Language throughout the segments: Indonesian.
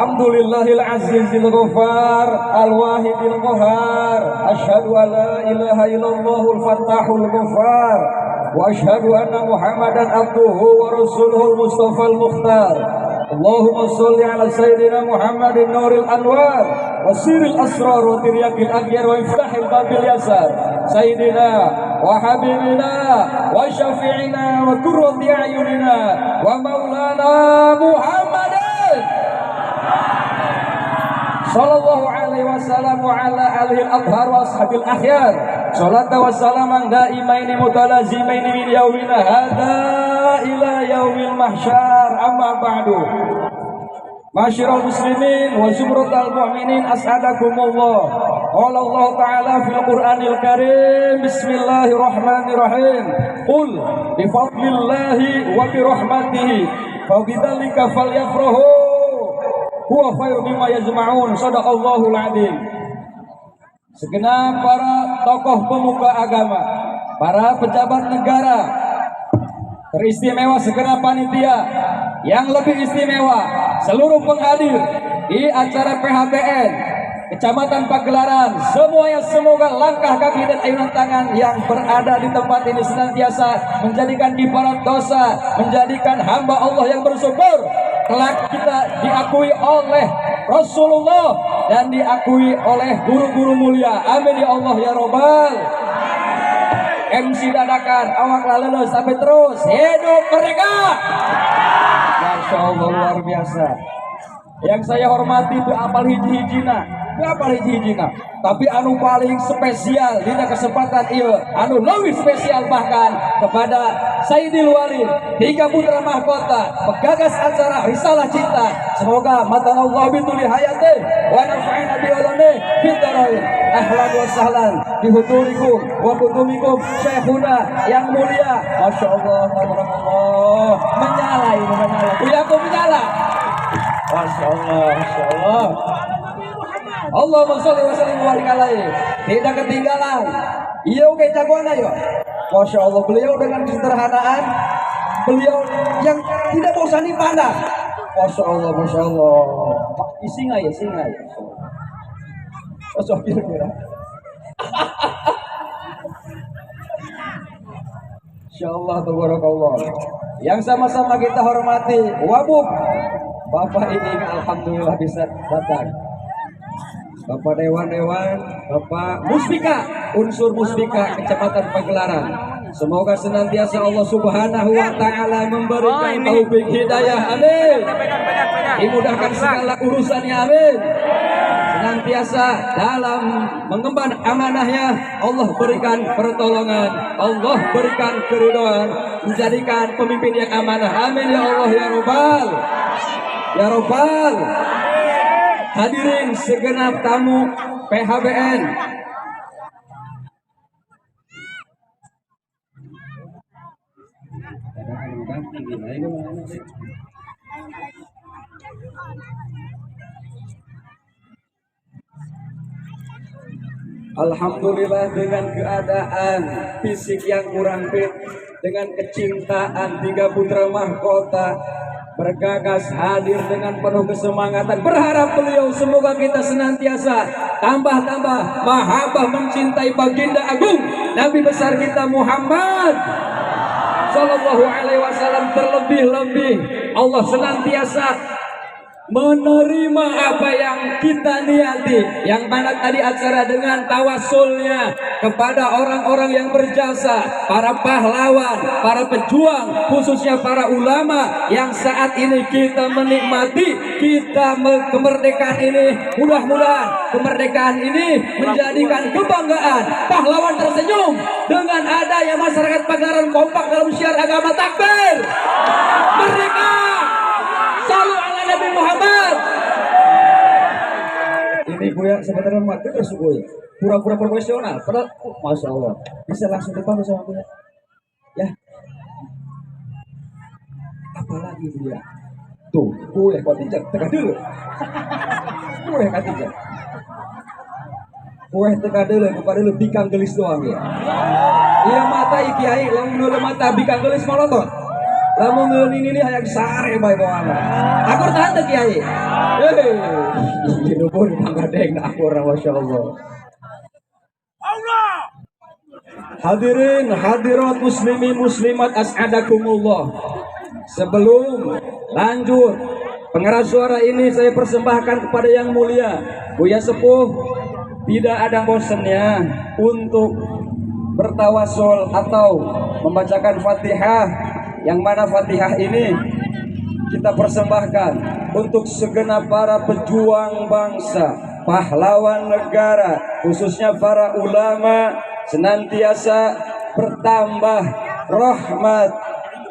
Alhamdulillahil azizil ghafar al-wahidil qahar. Asyhadu an la ilaha illallahul fattahul ghafar wa asyhadu anna Muhammadan abduhu wa rasuluhul mustafal mukhtar. Allahumma sholli ala sayyidina Muhammadin nuril anwar wa sirril asrar wa tiryakil aghyar wa iftahil babil yasar. Sayyidina wa habibina wa syafi'ina wa qurrati a'yunina wa maulana Muhammadin sallallahu alaihi wasallam wa ala alihi al-athhar wa ashabil akhyar. Salatu wa salaman daimaini mutalazimaini min yaumina hadza ila yaumil mahsyar. Amma ba'du. Masyiral muslimin wa zumratal mu'minin, as'adakumullah. Qala Allah Ta'ala fil Qur'anil Karim, bismillahirrahmanirrahim. Qul bi fadlillahi wa bi rahmatihi fa bidzalika falyafrahu huwa khairum mimma yajma'un. Shadaqallahul adzim. Segenap para tokoh pemuka agama, para pejabat negara, teristimewa segenap panitia, yang lebih istimewa seluruh penghadir di acara PHBN Kecamatan Pagelaran, semuanya semoga langkah kaki dan ayunan tangan yang berada di tempat ini senantiasa menjadikan kiparat dosa, menjadikan hamba Allah yang bersyukur kelak kita diakui oleh Rasulullah dan diakui oleh guru-guru mulia. Amin ya Allah ya Robbal. MC dadakan, awak lalu sampai terus hidup mereka. Masya Allah, luar biasa. Yang saya hormati itu apal hiji-hijina, tapi anu paling spesial di kesempatan ini, anu lebih spesial bahkan kepada Sayyidil Walid, tiga putra mahkota, penggagas acara Risalah Cinta. Semoga mata Allah bituli hayati wa nafa'ina bi ulumi fid dharain. Ahlan wa sahlan bi hudurikum wa qudumikum syekhuna yang mulia. Masya Allah, tabarakallah. Menyala ini, menyala. Uyaku menyala. Masya Allah, Masya Allah. Allahumma sholli wa sallim wa barik alaihi. Tidak ketinggalan. Iya oke jagoan ayo. Masya Allah, beliau dengan kesederhanaan, beliau yang tidak bosan dipandang. Masya Allah, Masya Allah. Singa ya, singa ya. Masya kira-kira. Insya Allah, tabarakallah. Yang sama-sama kita hormati, Wabub. Bapak ini alhamdulillah bisa datang. Bapak Dewan-Dewan, Bapak Muspika, unsur Muspika Kecamatan Pagelaran. Semoga senantiasa Allah Subhanahu wa Ta'ala memberikan taufik hidayah, amin. Dimudahkan segala urusannya, amin. Senantiasa dalam mengemban amanahnya, Allah berikan pertolongan, Allah berikan keridhaan, menjadikan pemimpin yang amanah, amin ya Allah ya Robbal. Ya Robbal. Hadirin segenap tamu PHBN, alhamdulillah dengan keadaan fisik yang kurang fit, dengan kecintaan tiga putra mahkota bergagas hadir dengan penuh kesemangatan. Berharap beliau semoga kita senantiasa tambah-tambah mahabbah mencintai baginda agung Nabi besar kita Muhammad sallallahu alaihi wasallam. Terlebih-lebih Allah senantiasa menerima apa yang kita niati, yang mana tadi acara dengan tawasulnya kepada orang-orang yang berjasa, para pahlawan, para pejuang, khususnya para ulama yang saat ini kita menikmati, kita kemerdekaan ini, mudah-mudahan kemerdekaan ini menjadikan kebanggaan. Pahlawan tersenyum dengan adanya masyarakat Pagelaran kompak dalam syiar agama takbir merdeka. Salam Nabi Muhammad. Ini gue sebenarnya mati terus gue pura-pura profesional, padahal masya Allah bisa langsung depan sama gue ya. Apalagi dia tuh gue kok tidak tengah dulu, gue kan tidak gue tengah dulu kepada lu bikang gelis doang ya. Iya mata ikiai, lalu mata bikang gelis molotot. Lamun ngeulin ini hayang sare bae bawana. Akur tahan teh Kiai. Ieu pun pangadeng akur masyaallah. Hadirin hadirat muslimin muslimat as'adakumullah. Sebelum lanjut pengeras suara ini saya persembahkan kepada yang mulia Buya Sepuh. Tidak ada bosannya untuk bertawasul atau membacakan Fatihah, yang mana Fatihah ini kita persembahkan untuk segenap para pejuang bangsa, pahlawan negara, khususnya para ulama, senantiasa bertambah rahmat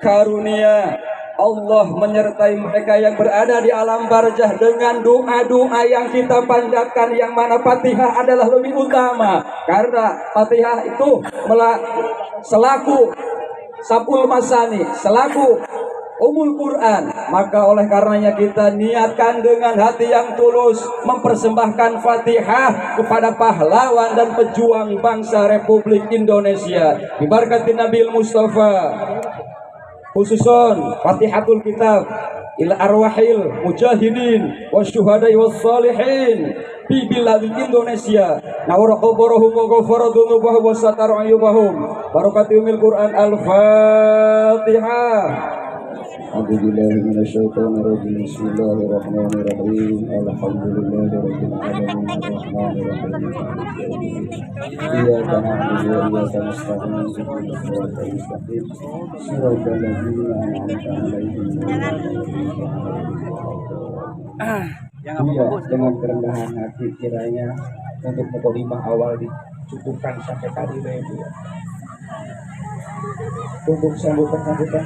karunia Allah menyertai mereka yang berada di alam barzah dengan doa-doa yang kita panjatkan, yang mana Fatihah adalah lebih utama karena Fatihah itu selaku Sabul Masani, selaku Umul Quran. Maka oleh karenanya kita niatkan dengan hati yang tulus mempersembahkan Fatihah kepada pahlawan dan pejuang bangsa Republik Indonesia diberkati Nabi Mustafa. Khususon Fatihatul Kitab ila arwahil mujahidin wasyuhadai wassalihin fi biladi Indonesia nawara qabarahum wa ghafara dzunubahum wa satara ayubahum barakatul Quran al-Fatihah. A'udzubillahi minasyaitonir rajim. Bismillahirrahmanirrahim. Alhamdulillahirabbil alamin. Iyyaka na'budu wa iyyaka nasta'in. Ihdinas siratal mustaqim. Shiratal ladzina an'amta 'alaihim. Dengan kerendahan hati kiranya untuk mukadimah awal dicukupkan sampai tadi ya Bu ya. Untuk sambutan-sambutan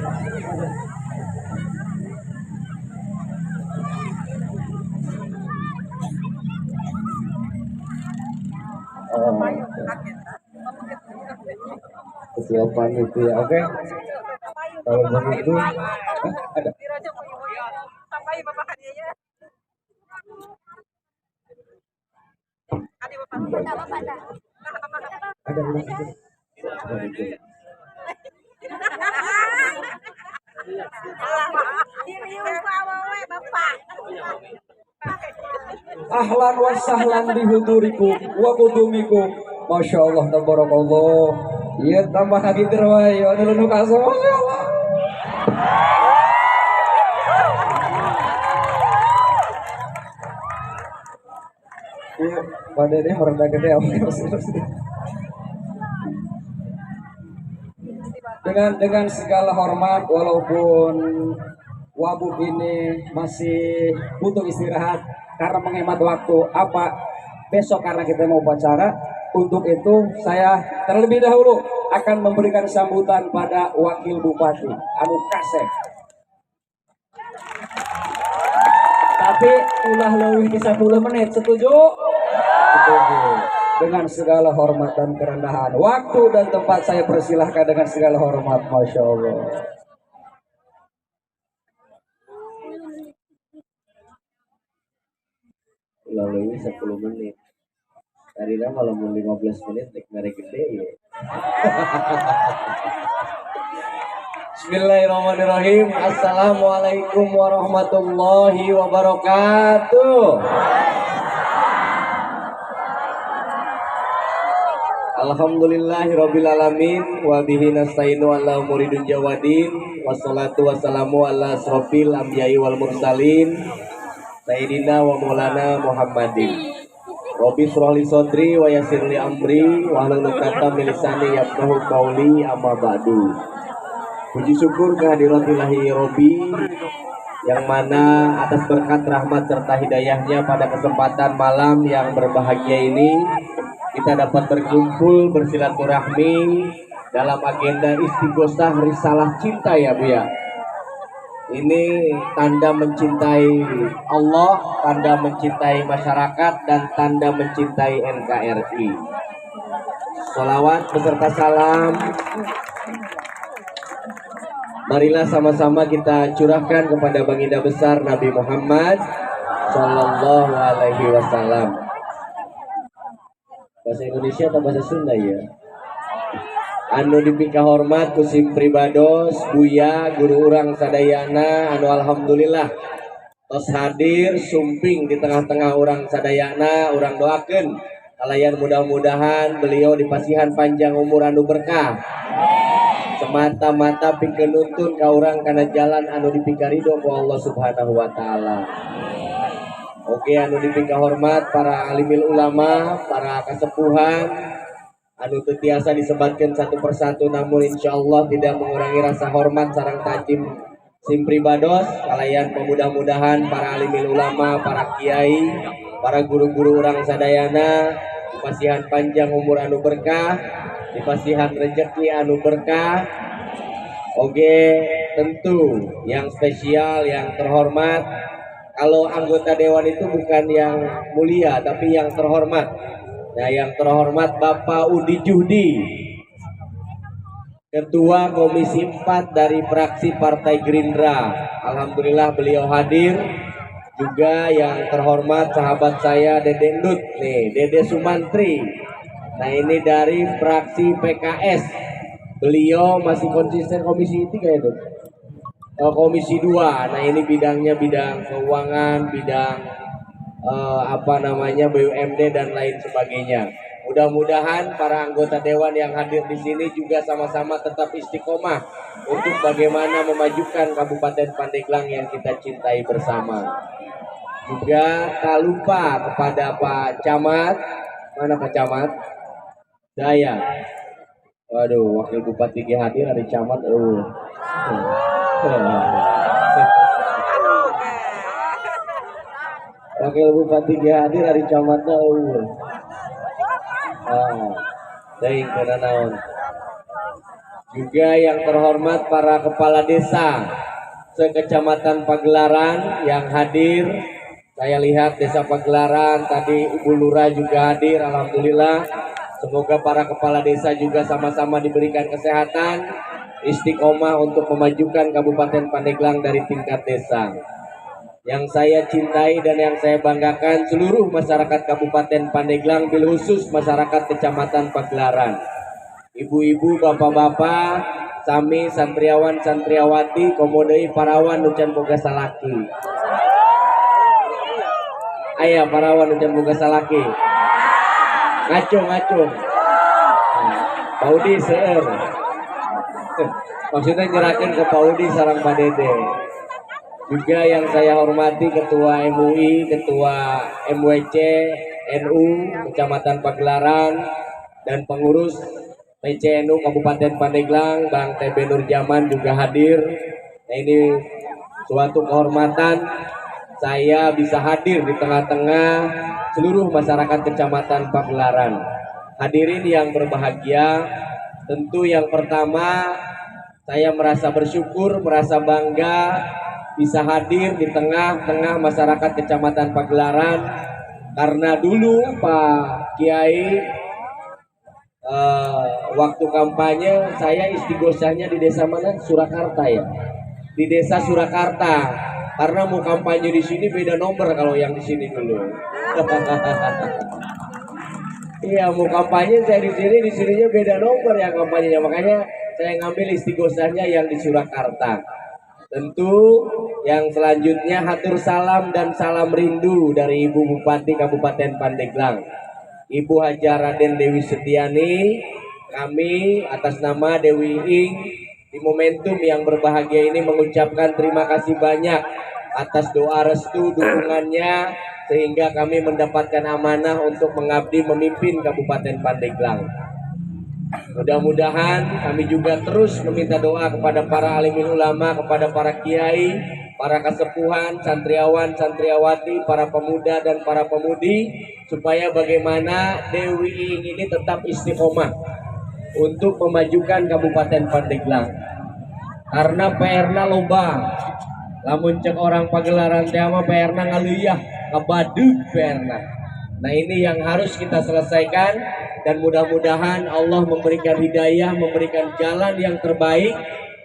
kesiapan itu ya. Oke, kalau begitu ada ahlan wa sahlan bihudurikum wa kudumikum. Masya Allah, tabarakallah. Iya tambah lagi terway, ada lu kasih Masya Allah. Iya, pada ini orang gede dengan segala hormat, walaupun wabuk ini masih butuh istirahat karena menghemat waktu besok karena kita mau upacara. Untuk itu saya terlebih dahulu akan memberikan sambutan pada Wakil Bupati Anu Kasep. Tapi ulah lebih di 10 menit, setuju? Setuju. Dengan segala hormat dan kerendahan, waktu dan tempat saya persilahkan dengan segala hormat. Masya Allah. Ulah lebih 10 menit. Tadinya kalau mau 15 menit naik gede ya. Bismillahirrahmanirrahim. Assalamualaikum warahmatullahi wabarakatuh. Alhamdulillahirabbil alamin wa bihi nasta'inu ala umuri dunya waddin wassalatu wassalamu ala asrofil anbiya'i wal mursalin sayyidina wa maulana Muhammadin. Rabbi shrah li sadri wa yassir li amri wa hlul 'uqdatam min lisani yafqahu qawli amma ba'du. Puji syukur kehadirat Ilahi Rabbi yang mana atas berkat rahmat serta hidayahnya pada kesempatan malam yang berbahagia ini kita dapat berkumpul bersilaturahmi dalam agenda istighosah risalah cinta ya Bu ya. Ini tanda mencintai Allah, tanda mencintai masyarakat, dan tanda mencintai NKRI. Sholawat beserta salam marilah sama-sama kita curahkan kepada baginda besar Nabi Muhammad Sallallahu Alaihi Wasallam. Bahasa Indonesia atau bahasa Sunda ya? anu dipika hormat kusim pribados Buya guru urang sadayana anu alhamdulillah tos hadir sumping di tengah-tengah orang sadayana. Orang doakeun kalayan mudah-mudahan beliau dipasihan panjang umur anu berkah, semata-mata pikeun nuntun ka urang kana jalan anu dipika ridho ku Allah Subhanahu wa taala. Oke, anu dipika hormat para alimil ulama, para kasepuhan anu teu tiasa disebatkeun satu persatu, namun insyaallah tidak mengurangi rasa hormat sareng tajim sim pribados kalayan pemudah-mudahan para alimil ulama, para kiai, para guru-guru urang sadayana dipasihan panjang umur anu berkah, dipasihan rezeki anu berkah. Oke, tentu yang spesial, yang terhormat, kalau anggota dewan itu bukan yang mulia tapi yang terhormat. Nah, yang terhormat Bapak Udi Juhdi, Ketua Komisi 4 dari fraksi Partai Gerindra. Alhamdulillah beliau hadir. Juga yang terhormat sahabat saya Dede Ndut nih, Dede Sumantri. Nah, ini dari fraksi PKS. Beliau masih konsisten komisi 3 itu. Komisi 2. Nah, ini bidangnya bidang keuangan, bidang BUMD dan lain sebagainya. Mudah-mudahan para anggota dewan yang hadir di sini juga sama-sama tetap istiqomah untuk bagaimana memajukan Kabupaten Pandeglang yang kita cintai bersama. Juga tak lupa kepada Pak Camat, mana Pak Camat? Saya. Waduh, Wakil Bupati hadir, ada Camat. Wakil Bupati hadir, hari camatnya juga yang terhormat para kepala desa sekecamatan Pagelaran yang hadir. Saya lihat desa Pagelaran tadi Ibu Lurah juga hadir, alhamdulillah. Semoga para kepala desa juga sama-sama diberikan kesehatan, istiqomah untuk memajukan Kabupaten Pandeglang dari tingkat desa. Yang saya cintai dan yang saya banggakan seluruh masyarakat Kabupaten Pandeglang, bil khusus masyarakat Kecamatan Pagelaran. Ibu-ibu, bapak-bapak, sami santriawan santriawati, komodoi parawan nucan boga salaki. Ayah parawan nucan boga salaki. Ngacung. Paudi seueur. Maksudnya nyerahkan ke Paudi sarang Pak Dede. Juga yang saya hormati Ketua MUI, Ketua MWC NU Kecamatan Pagelaran, dan pengurus PCNU Kabupaten Pandeglang, Bang TB Nurjaman juga hadir. Nah, ini suatu kehormatan saya bisa hadir di tengah-tengah seluruh masyarakat Kecamatan Pagelaran. Hadirin yang berbahagia, tentu yang pertama saya merasa bersyukur, merasa bangga bisa hadir di tengah-tengah masyarakat Kecamatan Pagelaran, karena dulu Pak Kiai waktu kampanye saya istighosahnya di desa mana? Surakarta ya. Di desa Surakarta. Karena mau kampanye di sini beda nomor kalau yang di sini dulu. Iya, mau kampanye saya di sininya beda nomor yang kampanyenya. Makanya saya ngambil istighosahnya yang di Surakarta. Tentu yang selanjutnya hatur salam dan salam rindu dari Ibu Bupati Kabupaten Pandeglang, Ibu Haja Raden Dewi Setiani. Kami atas nama Dewi Ing di momentum yang berbahagia ini mengucapkan terima kasih banyak atas doa restu dukungannya sehingga kami mendapatkan amanah untuk mengabdi memimpin Kabupaten Pandeglang. Mudah-mudahan kami juga terus meminta doa kepada para alimul ulama, kepada para kiai, para kasepuhan, santriawan, santriawati, para pemuda dan para pemudi, supaya bagaimana Dewi Ing ini tetap istiqomah untuk memajukan Kabupaten Pandeglang. Karena PR-na loba, lamun cek orang Pagelaran teh mah PR-na ngaluyah, ngabadug PR-na. Nah, ini yang harus kita selesaikan, dan mudah-mudahan Allah memberikan hidayah, memberikan jalan yang terbaik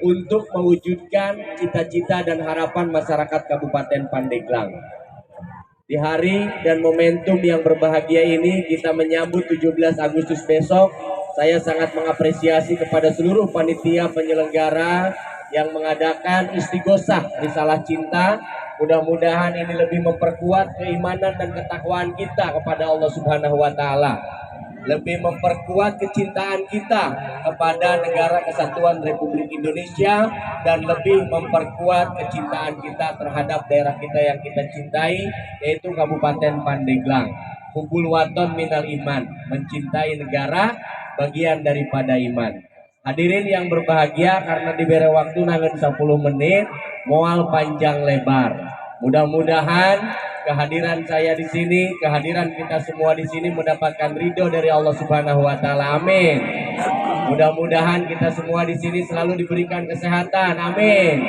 untuk mewujudkan cita-cita dan harapan masyarakat Kabupaten Pandeglang. Di hari dan momentum yang berbahagia ini kita menyambut 17 Agustus besok, Saya sangat mengapresiasi kepada seluruh panitia penyelenggara yang mengadakan istighosah risalah cinta. Mudah-mudahan ini lebih memperkuat keimanan dan ketakwaan kita kepada Allah Subhanahu wa taala. Lebih memperkuat kecintaan kita kepada negara kesatuan Republik Indonesia dan lebih memperkuat kecintaan kita terhadap daerah kita yang kita cintai, yaitu Kabupaten Pandeglang. Hubul waton minal iman, mencintai negara bagian daripada iman. Hadirin yang berbahagia, karena diberi waktu nangen 10 menit, mual panjang lebar. Mudah-mudahan kehadiran saya di sini, kehadiran kita semua di sini mendapatkan ridho dari Allah Subhanahu wa taala. Amin. Mudah-mudahan kita semua di sini selalu diberikan kesehatan. Amin.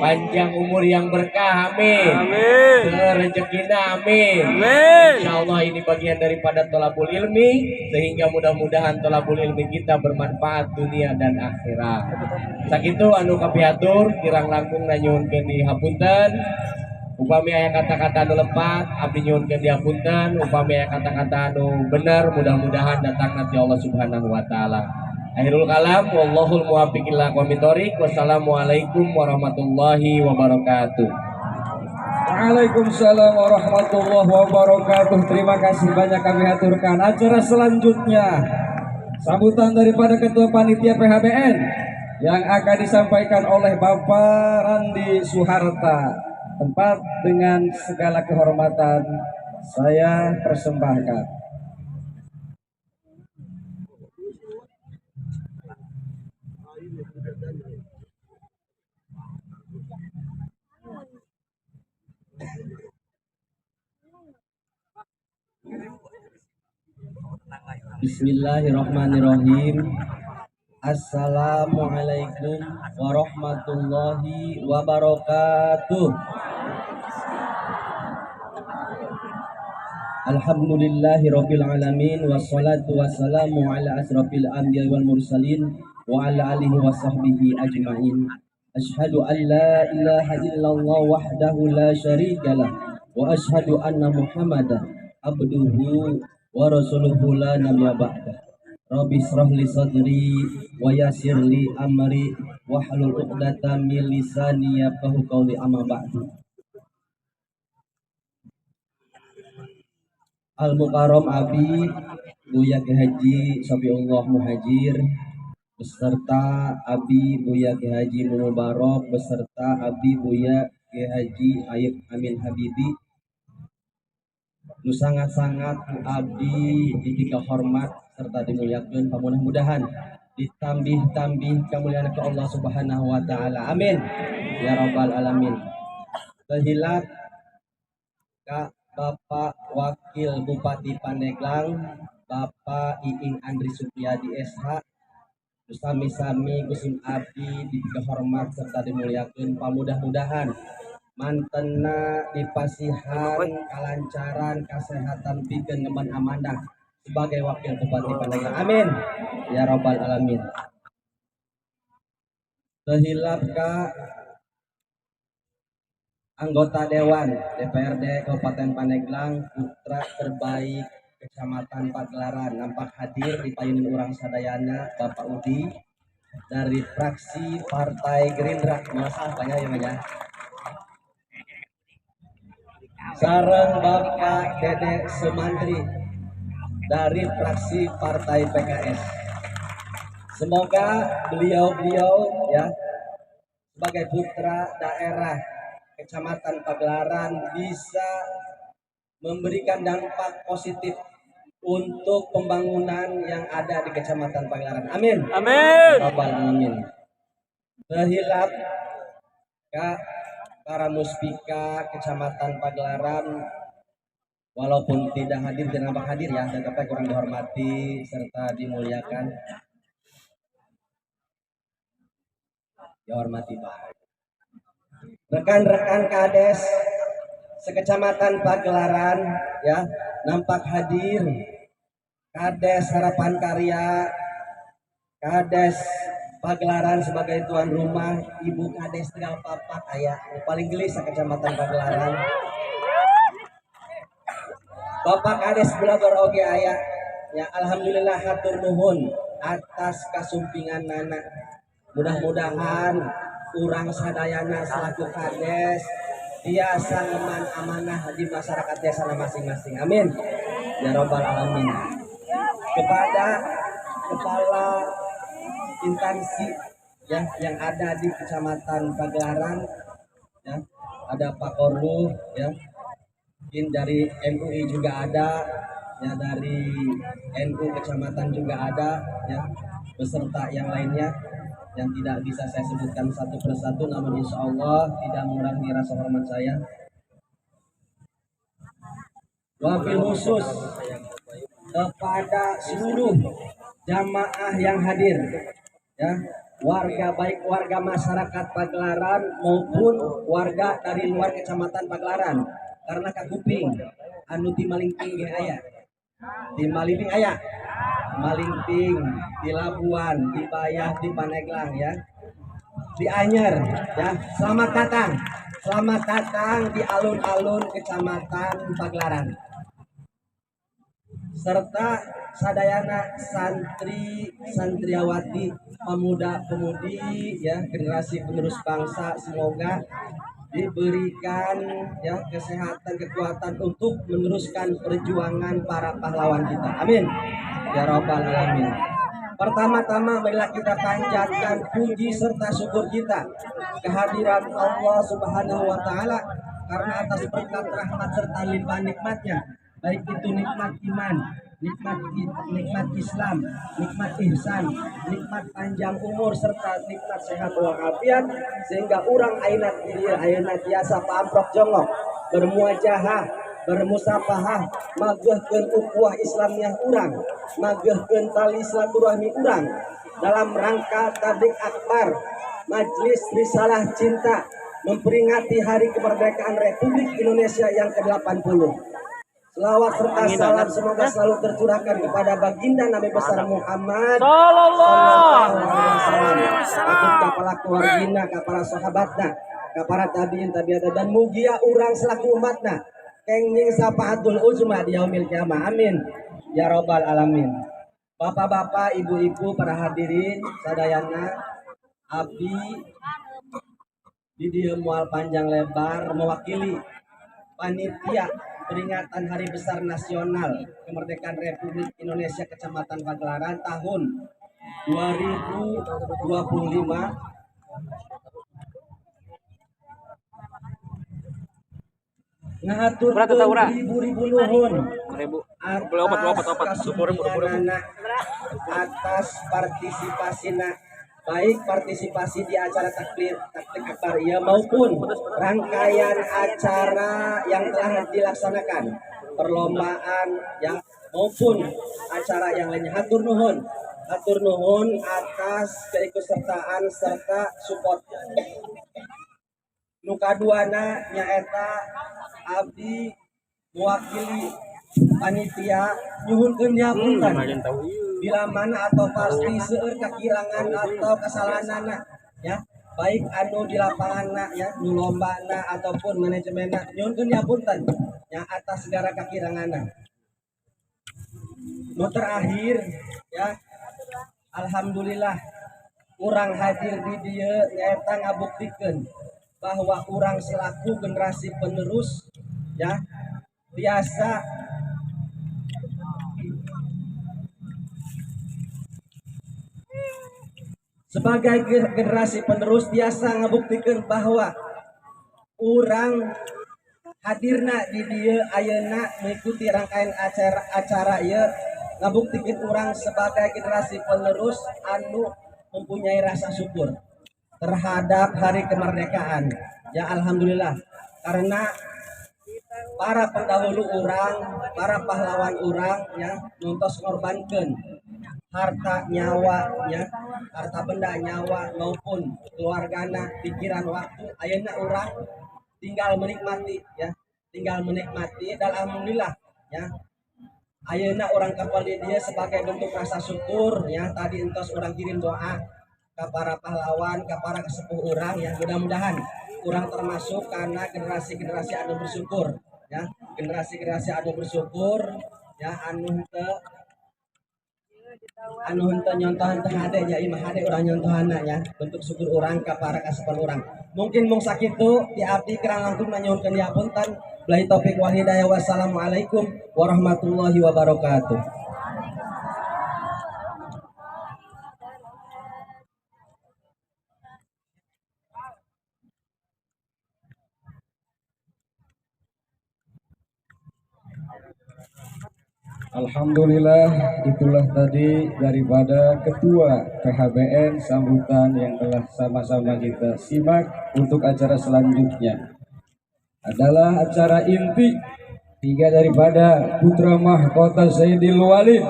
Panjang umur yang berkah. Amin. Amin. Rezekina. Amin. Amin. Insya Allah ini bagian daripada tolabul ilmi, sehingga mudah-mudahan tolabul ilmi kita bermanfaat dunia dan akhirat. Sakitu anu kapiatur kirang langkung nanyuhunkeun di hapunten. Upami aya kata-kata anu lepat abdi nyuhunkeun di hapunten, upami aya kata-kata anu bener mudah-mudahan datang nanti Allah Subhanahu wa taala. Akhirul kalam wallahul muwaffiq ila aqwamit thoriq. Wassalamualaikum warahmatullahi wabarakatuh. Waalaikumsalam warahmatullahi wabarakatuh. Terima kasih banyak kami aturkan. Acara selanjutnya sambutan daripada Ketua Panitia PHBN yang akan disampaikan oleh Bapak Randi Suharta. Tempat dengan segala kehormatan saya persembahkan. Bismillahirrahmanirrahim. Assalamualaikum warahmatullahi wabarakatuh. Alhamdulillahi rabbil alamin, wassalatu wassalamu ala asrafil anbiya wal mursalin wa ala alihi wa sahbihi ajmain. Asyhadu an la ilaha illallah wahdahu la syarikalah wa asyhadu anna Muhammadan abduhu wa rasuluhu la nabiyya ba'dah. Rabbi israh li sadri wa yassir li amri wahlul 'uqdatam min lisani yafqahu qawli, amma ba'du. Al-Mukarram Abi Buya Ki Haji Safiullah Muhajir beserta Abi Buya Ki Haji Mubarak beserta Abi Buya Ki Haji Ayub Amin Habibi nu sangat-sangat abdi dipika hormat serta dimuliakan, mudah-mudahan ditambih-tambih kemuliaan ke Allah Subhanahu wa taala. Amin ya rabbal alamin. Terhilap Kak Bapak Wakil Bupati Pandeglang Bapak Iing Andri Supriyadi SH, sami-sami Gusim abdi dipika hormat serta dimuliakan, mudah-mudahan mantena dipasihan kalancaran kesehatan pikeun ngeman amanah sebagai wakil bupati Pandeglang. Amin ya rabbal alamin. Terhilap ka anggota Dewan DPRD Kabupaten Pandeglang putra terbaik Kecamatan Pagelaran nampak hadir di payunan urang sadayana Bapak Udi dari fraksi Partai Gerindra. Masa banyak ya banyak. Sareng Bapak Dede Sumantri dari fraksi Partai PKS. Semoga beliau-beliau ya sebagai putra daerah Kecamatan Pagelaran bisa memberikan dampak positif untuk pembangunan yang ada di Kecamatan Pagelaran. Amin. Amin. Rabbal alamin. Terhilap Kak para muspika Kecamatan Pagelaran walaupun tidak hadir dan nampak hadir ya, tetapi kurang dihormati serta dimuliakan. Dihormati Pak. Rekan-rekan Kades sekecamatan Pagelaran ya nampak hadir. Kades Harapan Karya, Kades Pagelaran sebagai tuan rumah, Ibu Kades tinggal papak ayah paling gelis Kecamatan Pagelaran. Bapak Kades Belagor oge ayah ya, alhamdulillah hatur nuhun atas kasumpingan nana. Mudah-mudahan urang sadayana selaku kades tiasa ngeman amanah di masyarakat desa masing-masing. Amin. Ya robbal alamin. Kepada kepala instansi yang ada di Kecamatan Pagelaran, ya, ada Pak Korlu, ya, mungkin dari MUI juga ada, ya, dari NU Kecamatan juga ada, ya, beserta yang lainnya yang tidak bisa saya sebutkan satu persatu, namun insya Allah tidak mengurangi rasa hormat saya. Wabil khusus kepada seluruh jamaah yang hadir, ya, warga baik warga masyarakat Pagelaran maupun warga dari luar Kecamatan Pagelaran, karena kakuping anu ti Malingping ge aya, di Malingping aya, Malingping, di Labuan, di Bayah, di Paneglang, ya, di Anyer, ya, selamat datang di alun-alun Kecamatan Pagelaran, serta sadayana santri santriawati, pemuda-pemudi, ya, generasi penerus bangsa, semoga diberikan, ya, kesehatan, kekuatan untuk meneruskan perjuangan para pahlawan kita. Amin. Ya robbal alamin. Pertama-tama marilah kita panjatkan puji serta syukur kita kehadiran Allah Subhanahu wa taala karena atas berkat rahmat serta limpah nikmatnya, baik itu nikmat iman, nikmat Islam, nikmat ihsan, nikmat panjang umur serta nikmat sehat walafiat, sehingga orang ayeuna tiasa pamprok jongok bermuajahah, bermusafahah, magehkeun ukhuwah Islamiyah urang, magehkeun tali silaturahmi urang dalam rangka tablik akbar Majelis Risalah Cinta memperingati Hari Kemerdekaan Republik Indonesia yang ke-80. Selawat serta salam semoga selalu tercurahkan kepada baginda Nabi besar Muhammad sallallahu alaihi wasallam, kepala keluargina, kepala sahabatna, kepala tabiin tabiata, dan mugia urang selaku umatna kenging sapaatul uzma di yaumil kiamah. Amin ya robbal alamin. Bapak-bapak, ibu-ibu, para hadirin sadayana, abdi di dieu moal panjang lebar mewakili panitia peringatan Hari Besar Nasional Kemerdekaan Republik Indonesia Kecamatan Pagelaran tahun 2025 ngatur ribu-ribu nuhun atas partisipasina, baik partisipasi di acara takbir akbar ya maupun rangkaian acara yang telah dilaksanakan, perlombaan yang maupun acara yang lainnya. Hatur nuhun atas keikutsertaan serta support. Nu kaduana nyaeta abdi mewakili panitia nyuhunkeun nyapunten bila mana atau pasti seueur kakirangan atau kesalahanana, ya, baik anu di lapanganna, ya, nu lombana ataupun manajemenna, nyuhunkeun nyapunten ya atas segala kakiranganna. Nu terakhir, ya, alhamdulillah urang hadir di dieu nyaeta ngabuktikeun bahwa urang selaku generasi penerus, ya, biasa sebagai generasi penerus biasa ngabuktikeun bahwa urang hadirna di dieu ayeuna mengikuti rangkaian acara ieu ngabuktikeun urang sebagai generasi penerus anu mempunyai rasa syukur terhadap hari kemerdekaan. Ya alhamdulillah, karena para pendahulu urang, para pahlawan urang, ya, nuntos ngorbankeun harta nyawanya, harta benda nyawa maupun keluargana, pikiran, waktu. Ayeuna urang tinggal menikmati, ya, dan alhamdulillah, ya, ayeuna orang kapal di dia sebagai bentuk rasa syukur, ya, tadi entos orang kirim doa ke para pahlawan, ke para kesepuh orang, ya, mudah-mudahan orang termasuk karena generasi-generasi anu bersyukur, ya, generasi-generasi anu bersyukur, ya, anu anu henteu nyontohan teh hade nya imah hade urang nyontohanna nya bentuk syukur urang ka para kasepan urang. Mungkin mung sakitu di abdi kirang langkung nyuhunkeun diapunten. Billahi taufik wal hidayah. Wassalamualaikum warahmatullahi wabarakatuh. Alhamdulillah, itulah tadi daripada Ketua PHBN sambutan yang telah sama-sama kita simak. Untuk acara selanjutnya adalah acara inti tiga daripada putra mahkota Sayyidil Walid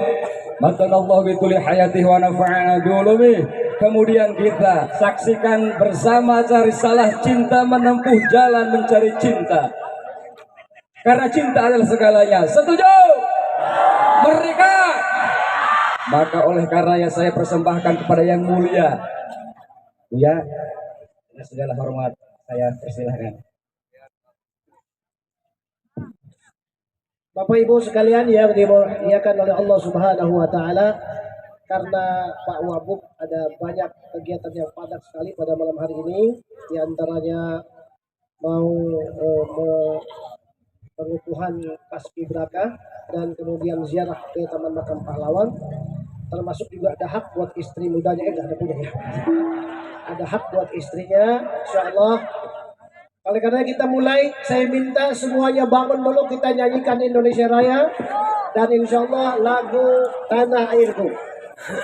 matanallahu bituli hayatih wa nafa'ana biulumih. Kemudian kita saksikan bersama acara risalah cinta menempuh jalan mencari cinta, karena cinta adalah segalanya. Setuju? Merdeka. Maka oleh karenanya saya persembahkan kepada yang mulia Buya, dengan segala hormat saya persilahkan. Bapak Ibu sekalian yang dimuliakan oleh Allah Subhanahu wa taala, karena Pak Wabub ada banyak kegiatan yang padat sekali pada malam hari ini, di antaranya mau pengukuhan Paskibraka dan kemudian ziarah ke Taman Makam Pahlawan, termasuk juga ada hak buat istri mudanya, enggak ada punya ya. Ada hak buat istrinya, insyaallah. Oleh karena kita mulai, saya minta semuanya bangun dulu, kita nyanyikan Indonesia Raya dan insyaallah lagu Tanah Airku.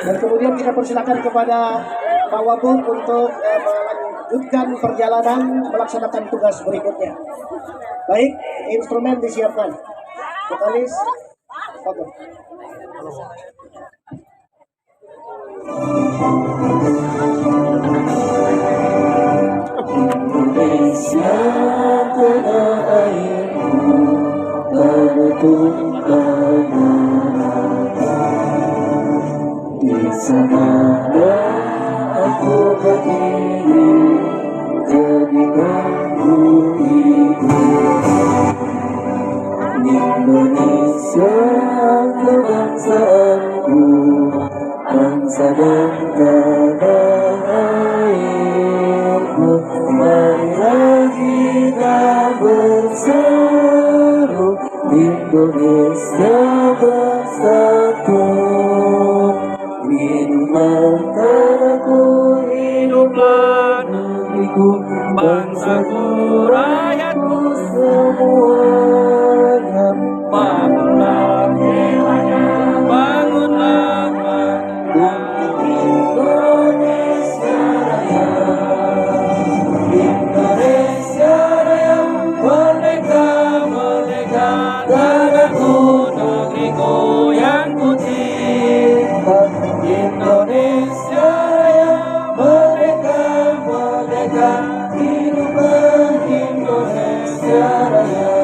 Dan kemudian kita persilakan kepada Pak Wabub untuk melanjutkan perjalanan melaksanakan tugas berikutnya. Baik, instrumen disiapkan. Vokalis, foto. Indonesia tanah airku, tanah tumpah di sanalah aku berdiri, jadikan bumi. Indonesia kebangsaanku, bangsa dan tanah airku. Marilah kita berseru, Indonesia bersatu. Hiduplah tanahku, hiduplah negeriku, bangsaku, rakyatku semuanya. Bangunlah jiwanya, bangunlah untuk Indonesia Raya. Indonesia Raya, merdeka, merdeka, tanahku, negeriku yang ku cinta. Indonesia Raya, merdeka, merdeka, hiduplah Indonesia Raya.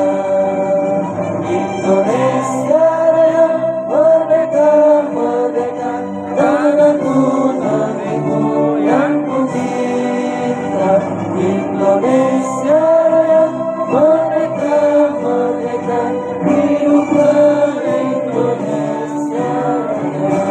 Indonesia Raya, merdeka, merdeka, tanahku, negeriku yang ku cinta. Indonesia Raya, merdeka, merdeka, hiduplah Indonesia Raya.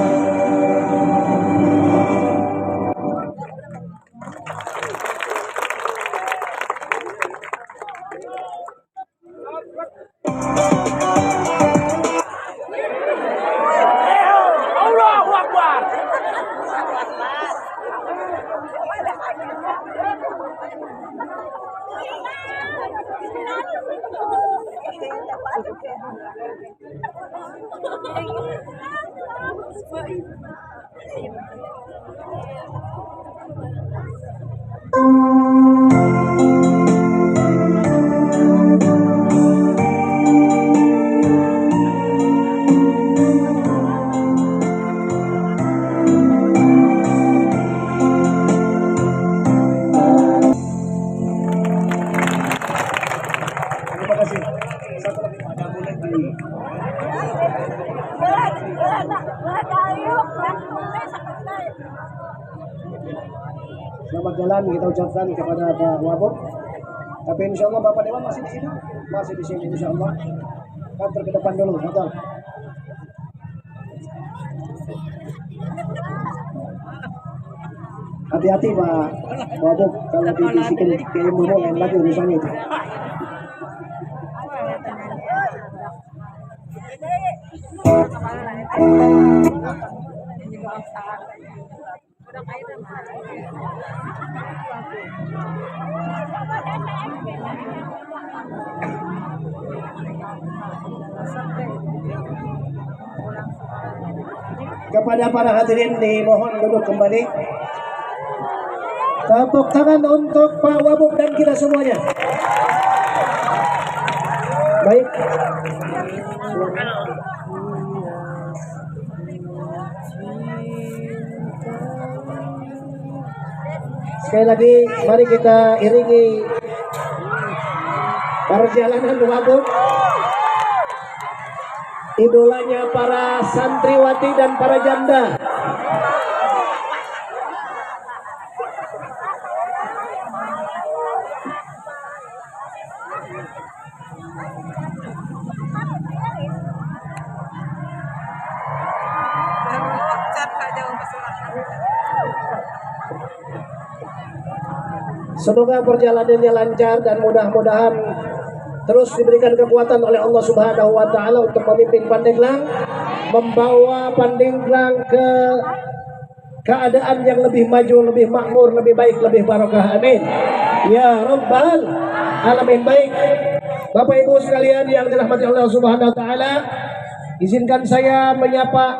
Terima kasih. Satu lagi ada boleh di selamat jalan kita ucapkan kepada Pak Wabub. Tapi insya Allah Bapak Dewan masih di sini, insya Allah. Kantor ke depan dulu, betul. Hati-hati Pak Wabuk kalau dibisikin kayak dulu lain lagi urusannya itu. Kepada para hadirin dimohon duduk kembali. Tepuk tangan untuk Pak Wabuk dan kita semuanya. Baik. Sekali lagi mari kita iringi perjalanan Wabuk, idolanya para santriwati dan para janda. Semoga perjalanannya lancar dan mudah-mudahan terus diberikan kekuatan oleh Allah Subhanahu wa taala untuk memimpin Pandeglang, membawa Pandeglang ke keadaan yang lebih maju, lebih makmur, lebih baik, lebih barokah. Amin. Ya Rabbal Alamin. Baik. Bapak Ibu sekalian yang dirahmati Allah Subhanahu wa taala, izinkan saya menyapa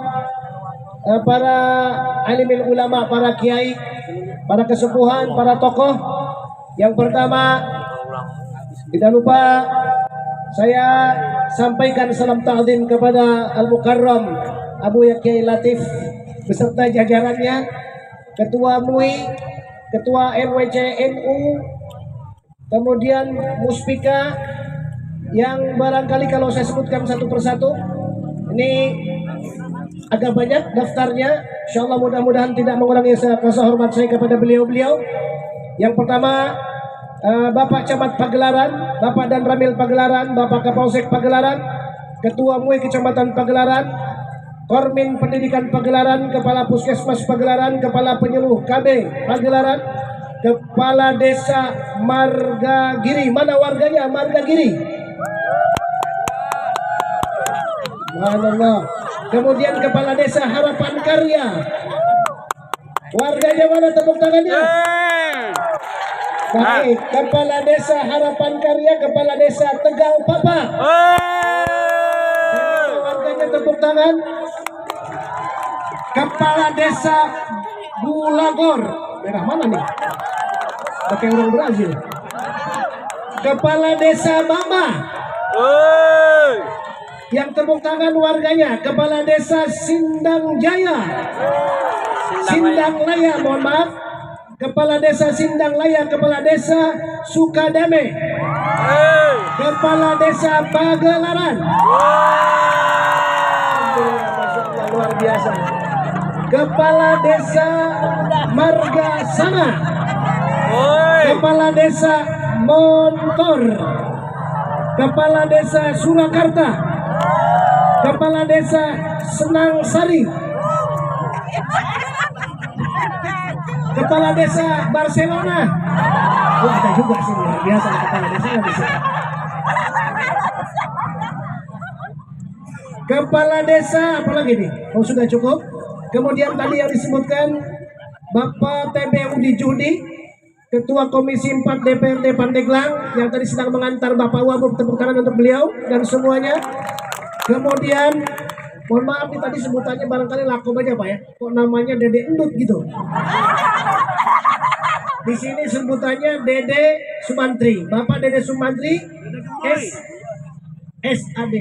para alimil ulama, para kiai, para kesepuhan, para tokoh. Yang pertama, tidak lupa saya sampaikan salam ta'zim kepada Al-Mukarram Abu Kiai Latif beserta jajarannya, Ketua MUI, Ketua MWC NU, kemudian Muspika, yang barangkali kalau saya sebutkan satu persatu ini agak banyak daftarnya. Insyaallah mudah-mudahan tidak mengurangi rasa hormat saya kepada beliau-beliau. Yang pertama, Bapak Camat Pagelaran, Bapak Dan Ramil Pagelaran, Bapak Kapolsek Pagelaran, Ketua MUI Kecamatan Pagelaran, Kormin Pendidikan Pagelaran, Kepala Puskesmas Pagelaran, Kepala Penyuluh KB Pagelaran, Kepala Desa Margagiri. Mana warganya Margagiri? Subhanallah. Kemudian Kepala Desa Harapan Karya. Warganya mana, tepuk tangannya? Baik, Kepala Desa Harapan Karya, Kepala Desa Tegal Papa. Warganya tepuk tangan. Kepala Desa Bulagor. Merah mana nih? Pakai orang Brazil. Kepala Desa Mama. Yang tepuk tangan warganya, Kepala Desa Sindang Jaya. Sindang Laya, mohon maaf. Kepala Desa Sindang Laya, Kepala Desa Sukadame, Kepala Desa Pagelaran. Luar biasa. Kepala Desa Marga Sana, Kepala Desa Montor, Kepala Desa Surakarta, Kepala Desa Senang Sari, Kepala Desa Barcelona. Oh, ada juga sih, luar biasa kepala desa bisa. Kepala Desa apalagi nih? Oh, sudah cukup. Kemudian tadi yang disebutkan Bapak TB Udi Judi, Ketua Komisi 4 DPRD Pandeglang, yang tadi sedang mengantar Bapak Wabuk, tepuk tangan untuk beliau dan semuanya. Kemudian mohon maaf nih, tadi sebutannya barangkali lakom aja Pak ya. Kok namanya Dede Endut gitu? Di sini sebutannya Dede Sumantri. Bapak Dede Sumantri SAD.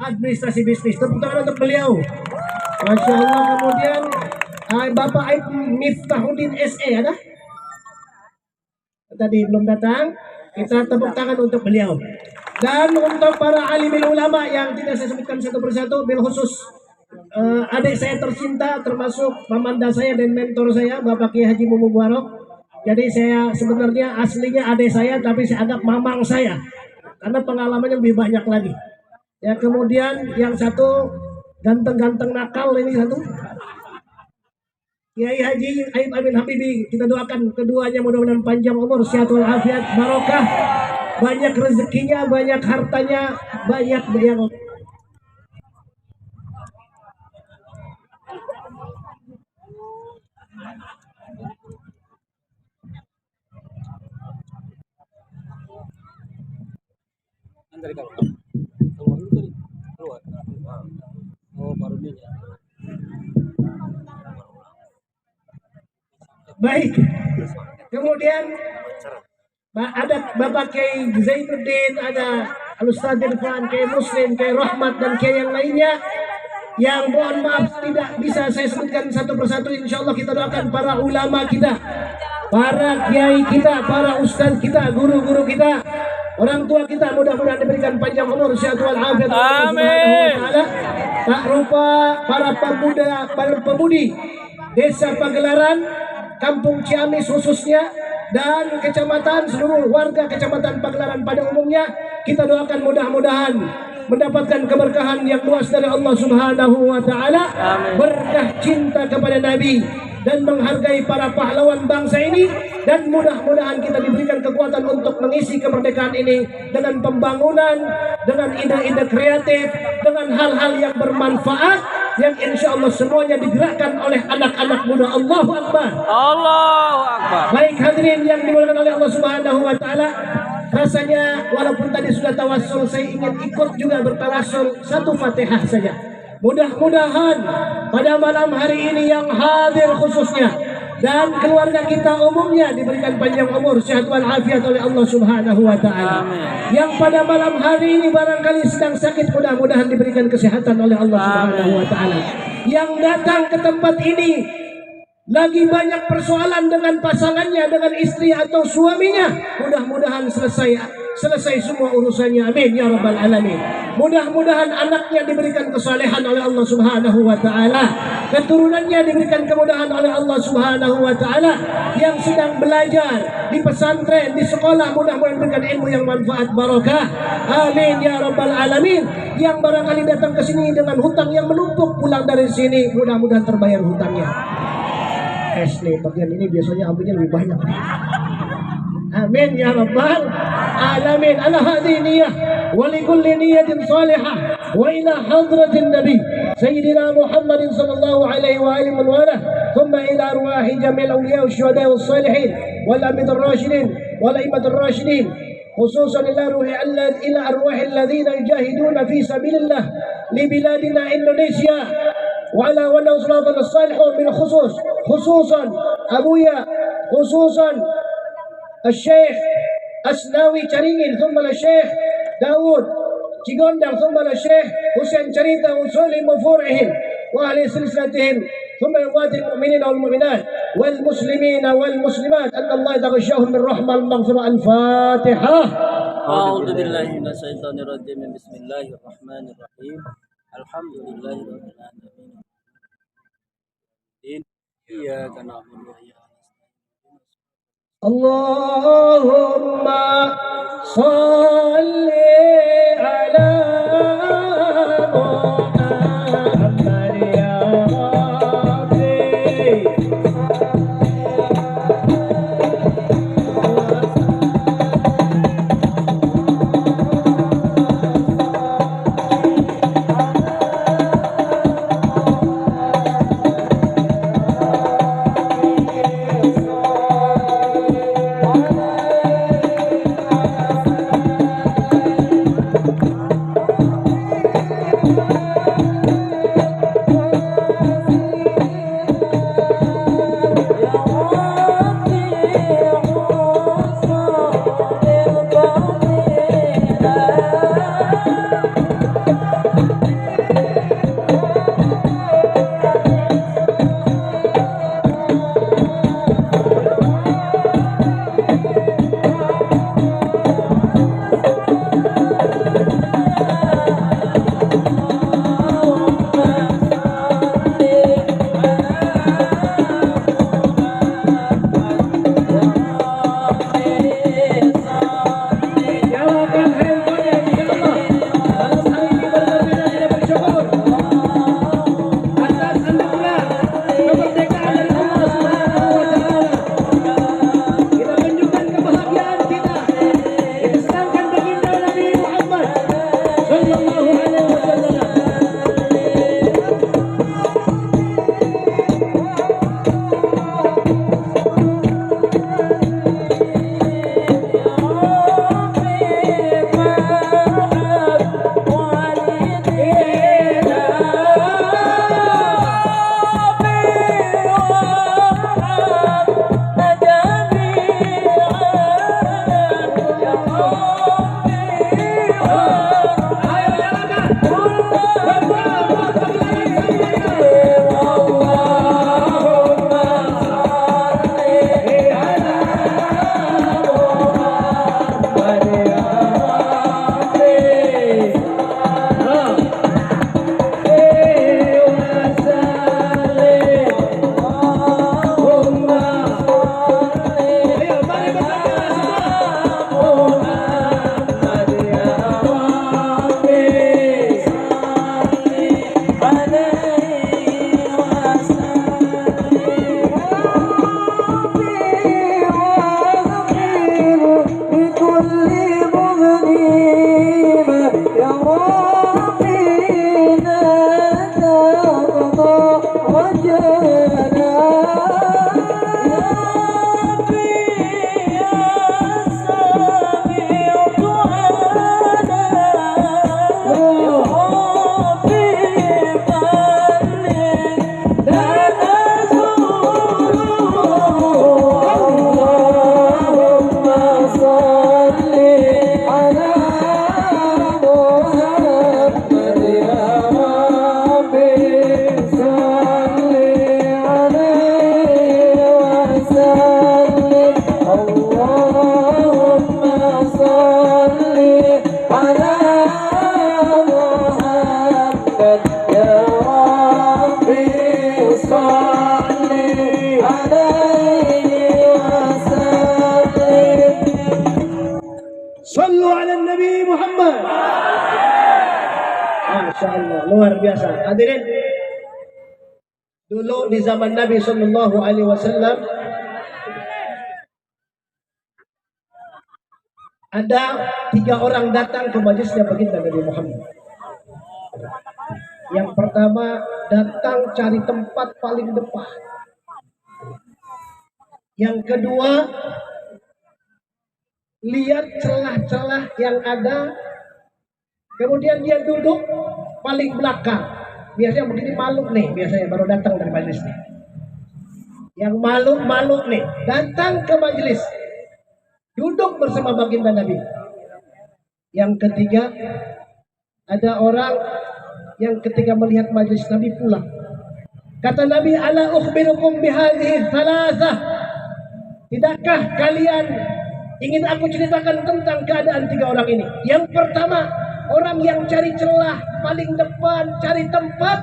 Administrasi bisnis. Tepuk tangan untuk beliau. Masya Allah. Kemudian Bapak Aib Miftahuddin SE ada? Tadi belum datang. Kita tepuk tangan untuk beliau. Dan untuk para alimil ulama yang tidak saya sebutkan satu persatu, bil khusus adik saya tercinta, termasuk pamanda saya dan mentor saya, Bapak Kiai Haji Mubarak. Jadi saya sebenarnya aslinya adik saya, tapi saya anggap mamang saya karena pengalamannya lebih banyak lagi. Ya, kemudian yang satu ganteng-ganteng nakal ini satu. Kiai Haji Aib Amin Habibi, kita doakan keduanya mudah-mudahan panjang umur, sehat walafiat, barokah, banyak rezekinya, banyak hartanya, banyak yang baik. Kemudian ada Bapak Kiai Zainuddin, ada Al-Ustaz Irfan, Kiai Muslim, Kiai Rahmat, dan Kiai yang lainnya yang mohon maaf tidak bisa saya sebutkan satu persatu. Insya Allah kita doakan para ulama kita, para kiai kita, para ustaz kita, guru-guru kita, orang tua kita, mudah-mudahan diberikan panjang umur, sehat walafiat. Amin. Tak lupa para pemuda, para pemudi Desa Pagelaran, Kampung Ciamis khususnya, dan kecamatan, seluruh warga kecamatan Pagelaran pada umumnya, kita doakan mudah-mudahan mendapatkan keberkahan yang luas dari Allah Subhanahu wa taala, berkah cinta kepada Nabi dan menghargai para pahlawan bangsa ini, dan mudah-mudahan kita diberikan kekuatan untuk mengisi kemerdekaan ini dengan pembangunan, dengan ide-ide kreatif, dengan hal-hal yang bermanfaat yang insya Allah semuanya digerakkan oleh anak-anak muda. Allahu Akbar. Allahu Akbar. Baik hadirin yang dimuliakan oleh Allah Subhanahu wa taala, rasanya walaupun tadi sudah tawasul, saya ingin ikut juga bertawasul satu Fatihah saja. Mudah-mudahan pada malam hari ini yang hadir khususnya dan keluarga kita umumnya diberikan panjang umur, sehat walafiat oleh Allah Subhanahu wa taala. Yang pada malam hari ini barangkali sedang sakit, mudah-mudahan diberikan kesehatan oleh Allah Subhanahu wa taala. Yang datang ke tempat ini lagi banyak persoalan dengan pasangannya, dengan istri atau suaminya, mudah-mudahan selesai semua urusannya. Amin ya rabbal alamin. Mudah-mudahan anaknya diberikan kesalehan oleh Allah Subhanahu wa taala, keturunannya diberikan kemudahan oleh Allah Subhanahu wa taala. Yang sedang belajar di pesantren, di sekolah, mudah-mudahan diberikan ilmu yang manfaat, barokah. Amin ya rabbal alamin. Yang barangkali datang ke sini dengan hutang yang menumpuk, pulang dari sini mudah-mudahan terbayar hutangnya. Nih bagian ini biasanya ambilnya lebih banyak. Amin ya rabbal alamin. Ala hadhihi niyyah wa li kulli niyyatin salihah wa ila hadratin nabi sayyidina Muhammadin sallallahu alaihi wa alihi wa alihi thumma ila arwahi jami'il awliya wasyuhada wassalihin wal amid ar-rasyidin wal a'immat ar-rasyidin, khususan ila arwahi alladhina yujahiduna fi sabilillah li biladina Indonesia وعلى صلاة الصالحون بالخصوص، خصوصا أبويا، خصوصا الشيخ أسناوي Caringin، ثم الشيخ داود Cigondang، ثم الشيخ حسين Carita وسلم وفرعهم وأهل سلسلتهم، ثم إخوات المؤمنين والمؤمنات والمسلمين والمسلمات أن الله يتغشاهم بالرحمة والمغفرة. الفاتحة. أعوذ بالله من الشيطان الرجيم. بسم الله الرحمن الرحيم. الحمد لله رب العالمين. إياك نعبد وإياك نستعين. اللهم صل على محمد يا ربي. Luar biasa. Hadirin, dulu di zaman Nabi Shallallahu Alaihi Wasallam ada 3 orang datang ke majelisnya baginda Nabi Muhammad. Yang pertama datang cari tempat paling depan. Yang kedua lihat celah-celah yang ada. Kemudian dia duduk paling belakang. Biasanya begini malu nih, biasanya baru datang dari majelis nih. Yang malu nih, datang ke majelis. Duduk bersama baginda Nabi. Yang ketiga, ada orang yang ketika melihat majelis Nabi pulang. Kata Nabi, ala ukhbirukum bihadhihi thalathah. Tidakkah kalian ingin aku ceritakan tentang keadaan 3 orang ini? Yang pertama, orang yang cari celah paling depan, cari tempat,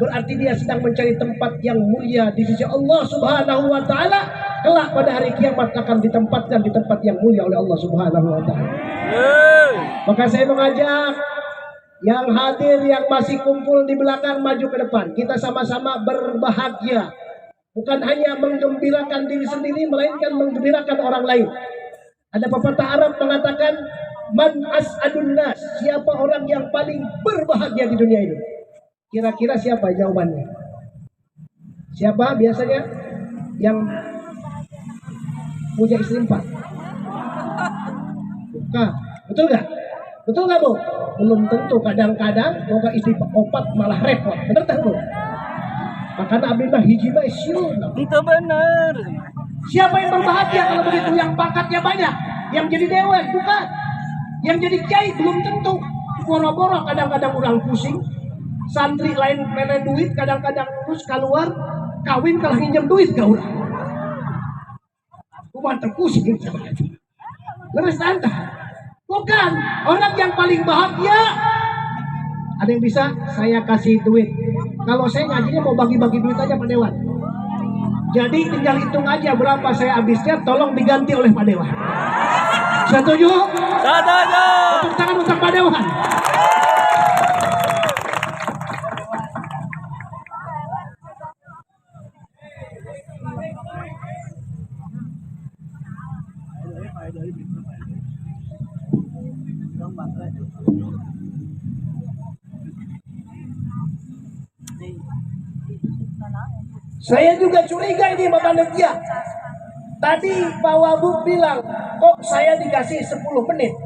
berarti dia sedang mencari tempat yang mulia di sisi Allah Subhanahu wa taala. Kelak pada hari kiamat akan ditempatkan di tempat yang mulia oleh Allah Subhanahu wa taala. Maka saya mengajak yang hadir, yang masih kumpul di belakang, maju ke depan. Kita sama-sama berbahagia. Bukan hanya menggembirakan diri sendiri, melainkan menggembirakan orang lain. Ada pepatah Arab mengatakan, man as'adun nas, siapa orang yang paling berbahagia di dunia ini? Kira-kira siapa jawabannya? Siapa biasanya yang punya istri 4? Bukan. Betul nggak? Betul nggak, Bu? Belum tentu. Kadang-kadang moga istri 4 malah repot. Benar tak, Bu? Makanya abdi mah hiji mah siun. Itu benar. Siapa yang berbahagia kalau begitu? Yang pangkatnya banyak, yang jadi dewan? Bukan. Yang jadi kiai belum tentu. Boro-boro kadang-kadang orang pusing. Santri lain pere duit, kadang-kadang terus keluar kawin kalau pinjam duit ke orang. Bukan terpusing. Leres anda. Bukan. Orang yang paling bahagia. Ada yang bisa saya kasih duit. Kalau saya ngajinya mau bagi-bagi duit aja Pak Dewan. Jadi tinggal hitung aja berapa saya habisnya, tolong diganti oleh Pak Dewan. Setuju? Setuju. Tepuk tangan untuk Pak Dewan. Saya juga curiga ini sama panitia. Tadi Pak Wabub bilang, kok saya dikasih 10 menit?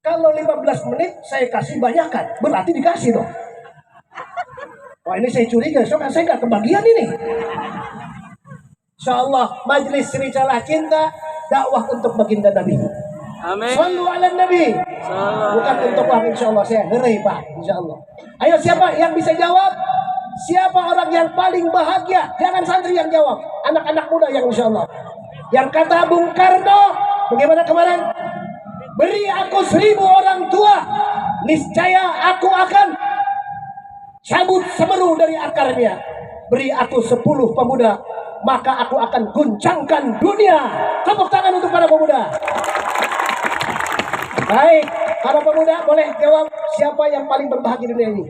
Kalau 15 menit saya kasih banyakan, berarti dikasih dong. Wah ini saya curiga, soalnya saya nggak kebagian ini. Insya Allah Majelis Risalah Cinta dakwah untuk baginda Nabi. Amin. Sallu ala Nabi. Bukan untuk uang, insya Allah saya ngeri Pak, insya Allah. Ayo siapa yang bisa jawab? Siapa orang yang paling bahagia? Jangan santri yang jawab, anak-anak muda yang insya Allah. Yang kata Bung Karno, bagaimana kemarin? Beri aku 1000 orang tua, niscaya aku akan cabut semeru dari akarnya. Beri aku 10 pemuda, maka aku akan guncangkan dunia. Tepuk tangan untuk para pemuda. Baik, para pemuda boleh jawab siapa yang paling berbahagia di dunia ini?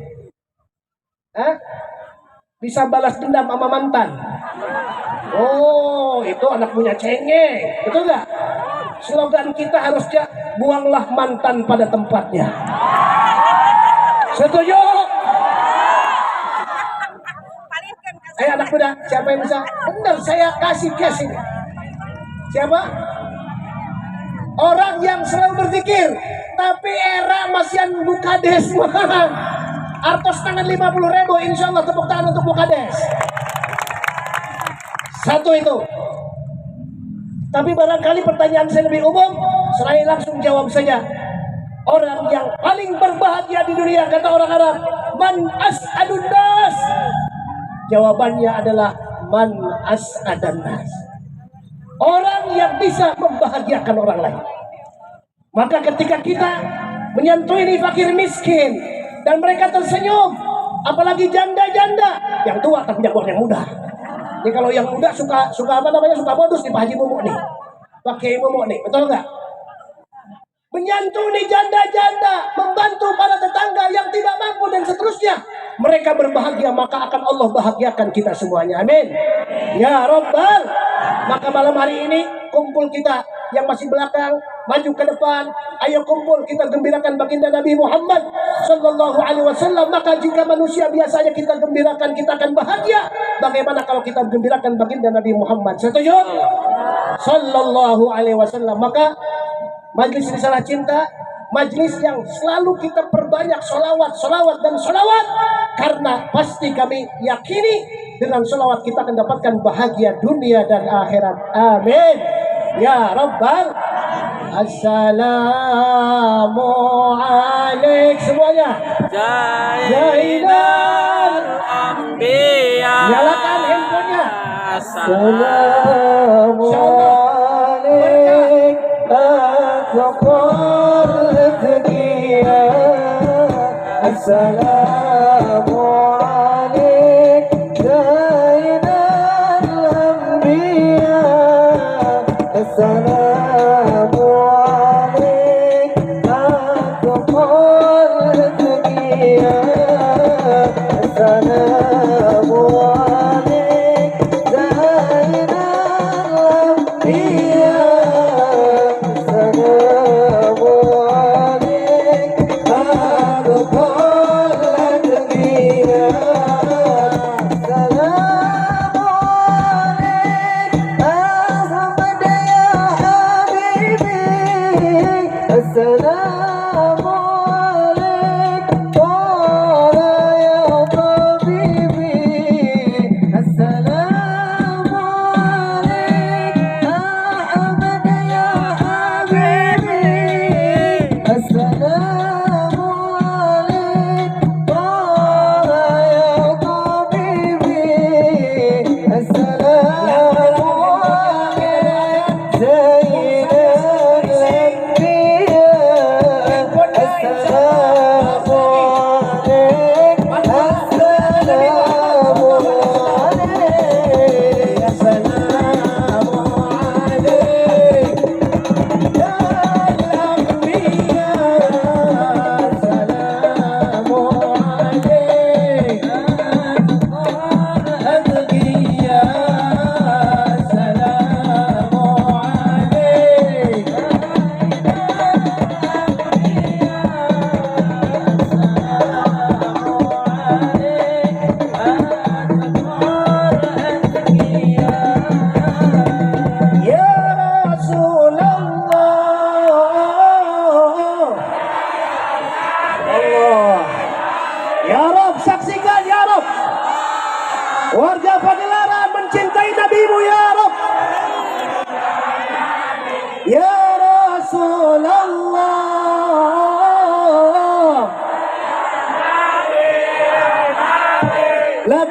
Hah? Bisa balas dendam sama mantan. Oh, itu anak punya cengeng, betul nggak? Slogan kita harusnya buanglah mantan pada tempatnya. Setuju? Anak muda, siapa yang bisa? Benar, saya kasih cash ini. Siapa? Orang yang selalu berzikir, tapi era masih Bukades. Artos tangan 50.000, insya Allah tepuk tangan untuk Bukades. Satu itu. Tapi barangkali pertanyaan saya lebih umum, saya langsung jawab saja. Orang yang paling berbahagia di dunia, kata orang Arab, man as'adun nas. Jawabannya adalah man as'adan nas. Orang yang bisa membahagiakan orang lain. Maka ketika kita menyantuni fakir miskin dan mereka tersenyum, apalagi janda-janda yang tua tapi jagoan yang muda. Ini kalau yang muda suka apa namanya, suka modus nih Pak Haji Mumu nih, pakai Mumu nih, betul nggak? Menyantuni janda-janda, membantu para tetangga yang tidak mampu dan seterusnya. Mereka berbahagia, maka akan Allah bahagiakan kita semuanya. Amin. Ya Rabbal. Maka malam hari ini kumpul kita yang masih belakang, maju ke depan. Ayo kumpul kita gembirakan baginda Nabi Muhammad Sallallahu Alaihi Wasallam. Maka jika manusia biasanya kita gembirakan, kita akan bahagia. Bagaimana kalau kita gembirakan baginda Nabi Muhammad? Setuju? Sallallahu Alaihi Wasallam. Maka Majelis Risalah Cinta, majelis yang selalu kita perbanyak solawat dan solawat, karena pasti kami yakini dengan solawat kita akan dapatkan bahagia dunia dan akhirat. Amin. Ya Rabbal. Assalamu alaik semuanya. Zainal Anbiya. Nyalakan handphonenya. Assalamu alaik أتقر الدنيا السلام عليك زين الأنبياء السلام عليك أتقر الدنيا السلام عليك زين الأنبياء السلام عليك أتقر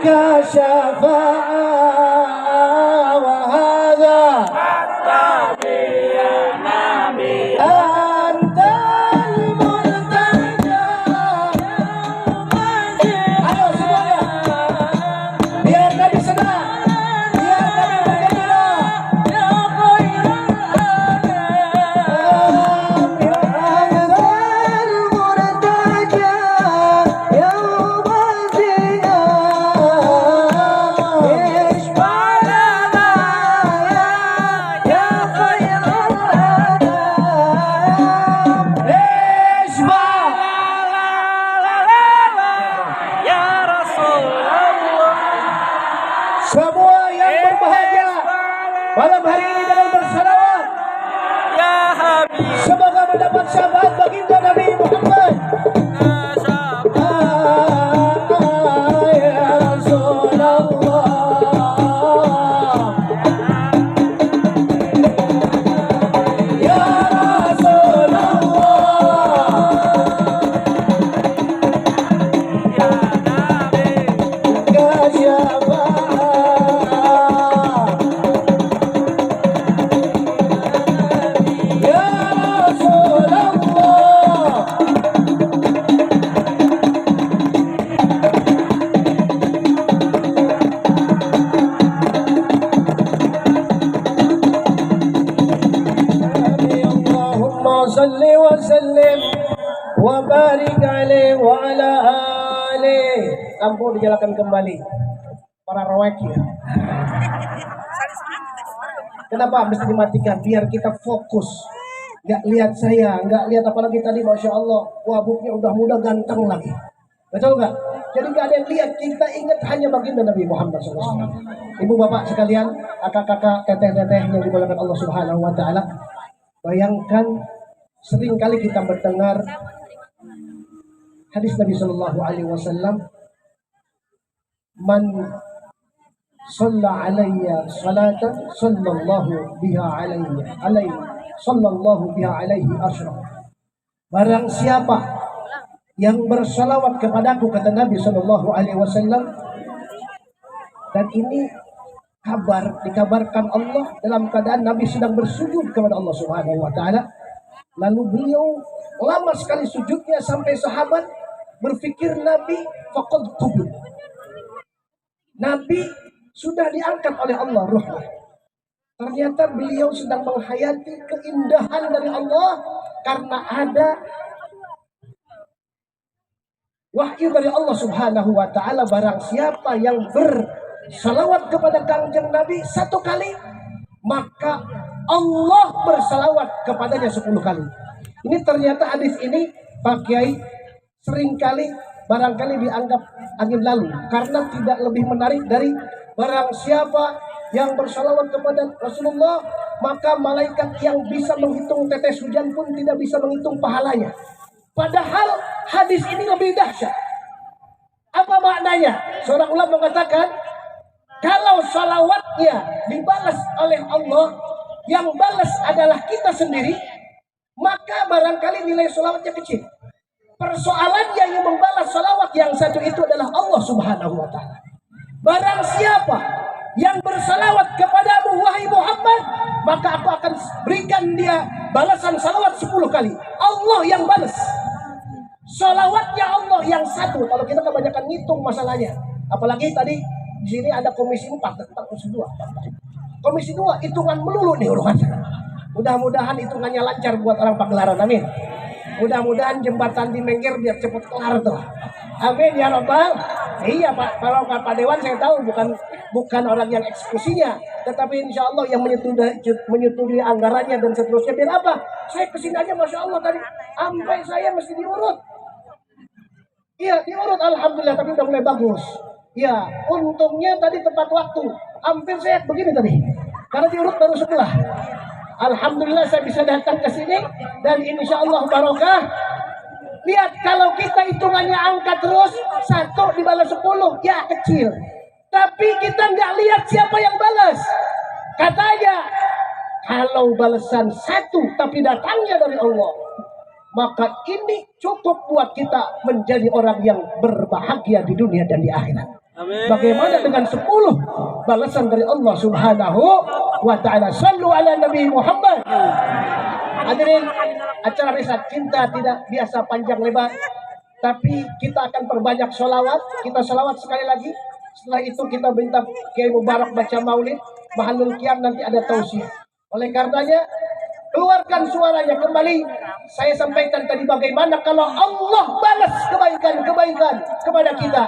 لك شفاعة وهذا أنت المرتجى. Ayo semuanya, biar Nabi senang, biar Nabi bergembira. Semua yang berbahagia malam hari ini dengan bersalawat, semoga mendapat syafaat baginda Nabi Muhammad. Ya Rasulullah, ya Rasulullah, ya syafaat. صل وسلم وبارك عليه وعلى آله. Lampu dinyalakan kembali para rawaki. Kenapa mesti dimatikan? Biar kita fokus, nggak lihat saya, nggak lihat apalagi tadi, masya Allah, wabuknya udah muda ganteng lagi, betul nggak? Jadi nggak ada yang lihat, kita ingat hanya baginda Nabi Muhammad SAW. Ibu bapak sekalian, kakak-kakak, teteh-teteh yang dimuliakan Allah Subhanahu Wa Taala, bayangkan sering kali kita mendengar hadis Nabi Shallallahu Alaihi Wasallam, man shalla alayya salatan sallallahu biha alaihi sallallahu biha alaihi asyra. Barang siapa yang bersalawat kepadaku, kata Nabi Shallallahu Alaihi Wasallam, dan ini dikabarkan Allah dalam keadaan Nabi sedang bersujud kepada Allah Subhanahu Wa Taala. Lalu beliau lama sekali sujudnya sampai sahabat berpikir Nabi faqad qubur. Nabi sudah diangkat oleh Allah ruhnya. Ternyata beliau sedang menghayati keindahan dari Allah karena ada wahyu dari Allah Subhanahu Wa Taala. Barang siapa yang bersalawat kepada Kangjeng Nabi 1 kali, maka Allah bersalawat kepadanya 10 kali. Ini ternyata hadis ini Pak Kiai seringkali barangkali dianggap angin lalu karena tidak lebih menarik dari barang siapa yang bersalawat kepada Rasulullah, maka malaikat yang bisa menghitung tetes hujan pun tidak bisa menghitung pahalanya. Padahal hadis ini lebih dahsyat. Apa maknanya? Seorang ulama mengatakan, kalau salawatnya dibalas oleh Allah, yang balas adalah kita sendiri, maka barangkali nilai salawatnya kecil. Persoalannya yang membalas salawat yang satu itu adalah Allah Subhanahu Wa Taala. Barang siapa yang bersalawat kepadamu wahai Muhammad, maka aku akan berikan dia balasan salawat 10 kali. Allah yang balas. Salawatnya Allah yang satu. Kalau kita kebanyakan ngitung masalahnya, apalagi tadi di sini ada komisi 4 tentang komisi 2. Komisi 2 hitungan melulu nih urusannya. Mudah-mudahan hitungannya lancar buat orang Pagelaran, amin. Mudah-mudahan jembatan di Mengger biar cepat kelar tuh. Amin ya Rabbal. Iya Pak, kalau Pak Dewan saya tahu bukan orang yang eksekusinya, tetapi insya Allah yang menyetujui anggarannya dan seterusnya. Biar apa? Saya kesini aja masya Allah tadi, sampai saya mesti diurut. Iya diurut alhamdulillah, tapi udah mulai bagus. Ya untungnya tadi tepat waktu. Hampir saya begini tadi, karena diurut baru sebelah. Alhamdulillah saya bisa datang ke sini dan insya Allah barokah. Lihat kalau kita hitungannya angka terus 1 dibalas 10 ya kecil. Tapi kita nggak lihat siapa yang balas. Katanya kalau balasan 1 tapi datangnya dari Allah, maka ini cukup buat kita menjadi orang yang berbahagia di dunia dan di akhirat. Bagaimana dengan 10 balasan dari Allah Subhanahu wa taala? Sallu ala Nabi Muhammad. Hadirin, acara Risat Cinta tidak biasa panjang lebar, tapi kita akan perbanyak sholawat. Kita sholawat sekali lagi. Setelah itu kita minta Kiai Mubarak baca maulid, Mahalul Qiyam, nanti ada tausiah. Oleh karenanya, keluarkan suaranya kembali. Saya sampaikan tadi bagaimana kalau Allah balas kebaikan-kebaikan kepada kita.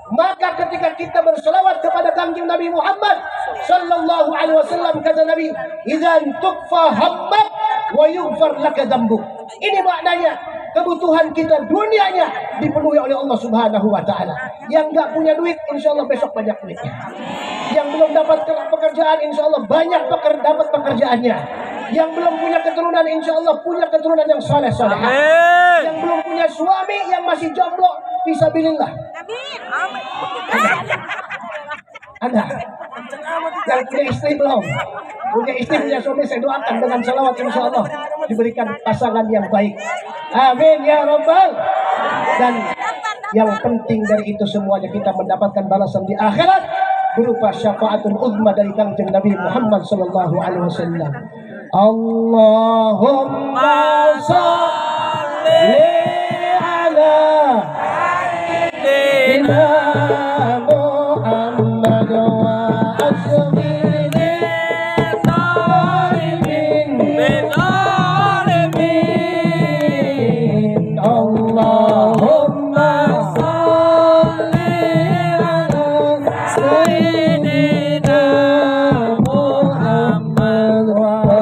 Maka ketika kita berselawat kepada kanjeng Nabi Muhammad sallallahu alaihi wasallam, kata Nabi, "Idzan tukfa hammak wa yughfar laka dzambuk." Ini maknanya kebutuhan kita dunianya dipenuhi oleh Allah Subhanahu wa taala. Yang enggak punya duit, insyaallah besok banyak duitnya. Yang belum dapat pekerjaan, insyaallah banyak dapat pekerjaannya. Yang belum punya keturunan, insyaallah punya keturunan yang saleh-saleh. Yang belum punya suami, yang masih jomblo, fisabilillah. Ada yang punya istri belum? Punya istri, punya suami, saya doakan dengan salawat insyaallah diberikan pasangan yang baik. Amin ya rabbal. Dan yang penting dari itu semuanya, kita mendapatkan balasan di akhirat berupa syafaatul uzma dari kanjeng Nabi Muhammad sallallahu alaihi wasallam. Allahumma shalli ala sayyidina Muhammad wa ashabini zalimin Allahumma shalli ala sayyidina Muhammad wa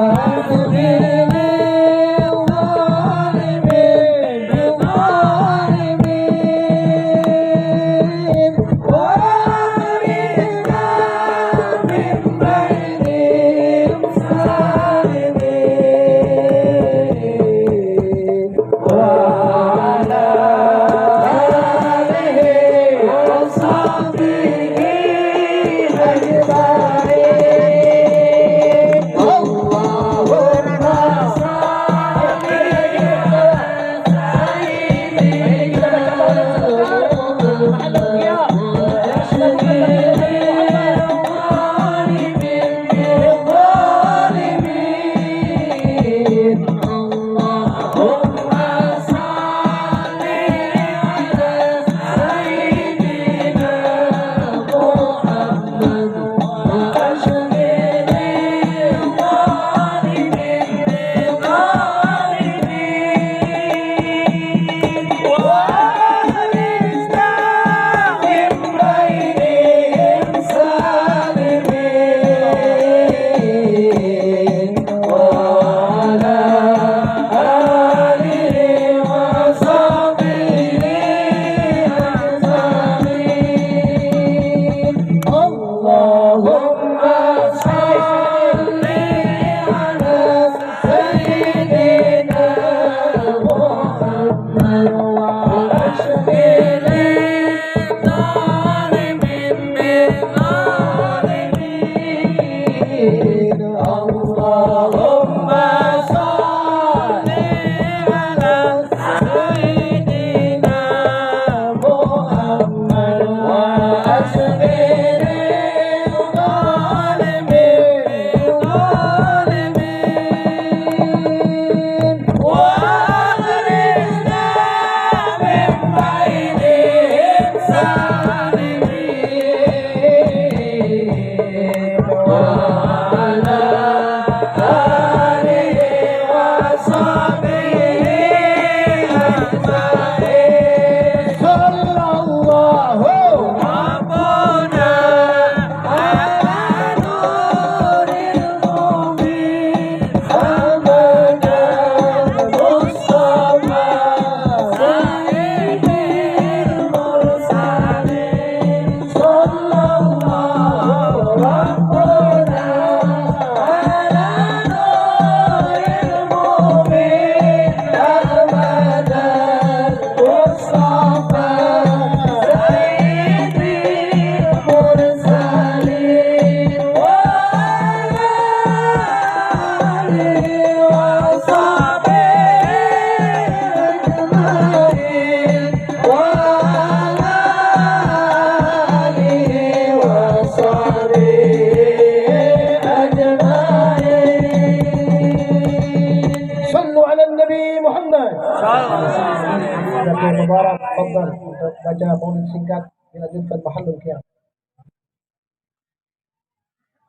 Sultan untuk baca maulid singkat dilanjutkan mahallul qiyam.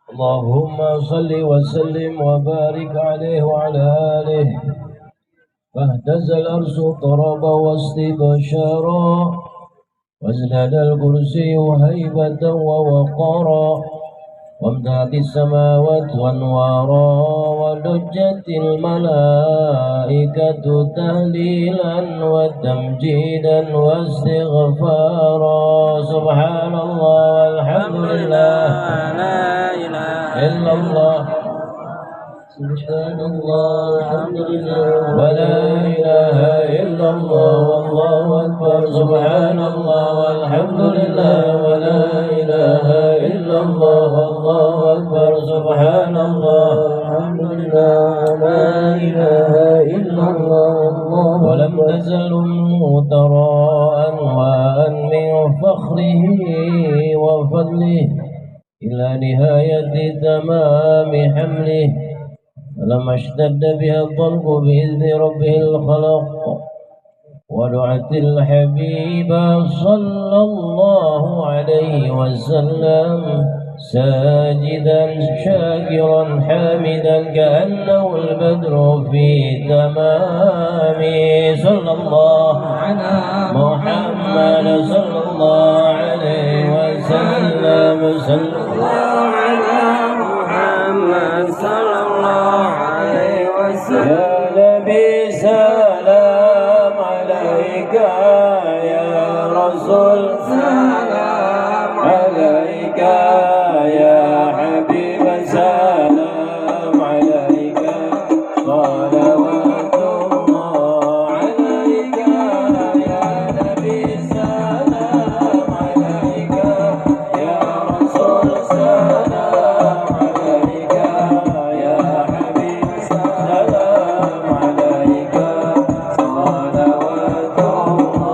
اللهم صل وسلم وبارك عليه وعلى آله فاهتز الأرض طربا واستبشارا وازداد الكرسي هيبة ووقارا وامتلأت السماوات وانوارا ودجت الملائكة تهليلا وتمجيدا واستغفارا سبحان الله والحمد لله لا إله إلا الله سبحان الله الحمد لله ولا إله إلا الله والله أكبر سبحان الله والحمد لله ولا إله إلا الله والله أكبر سبحان الله الحمد لله ولا إله إلا الله والله ولم تزل ترى أنواعا من فخره وفضله إلى نهاية تمام حمله فلما اشتد بها الطلق بإذن ربه الخلق ودعت الحبيب صلى الله عليه وسلم ساجدا شاكرا حامدا كأنه البدر في تمام صلى الله على محمد صلى الله عليه وسلم صلى الله على محمد صلى الله عليه وسلم يا نبي سلام عليك يا رسول سلام عليك يا حبيب سلام عليك صلوات الله عليك يا نبي سلام عليك يا رسول سلام عليك يا حبيب سلام عليك صلوات الله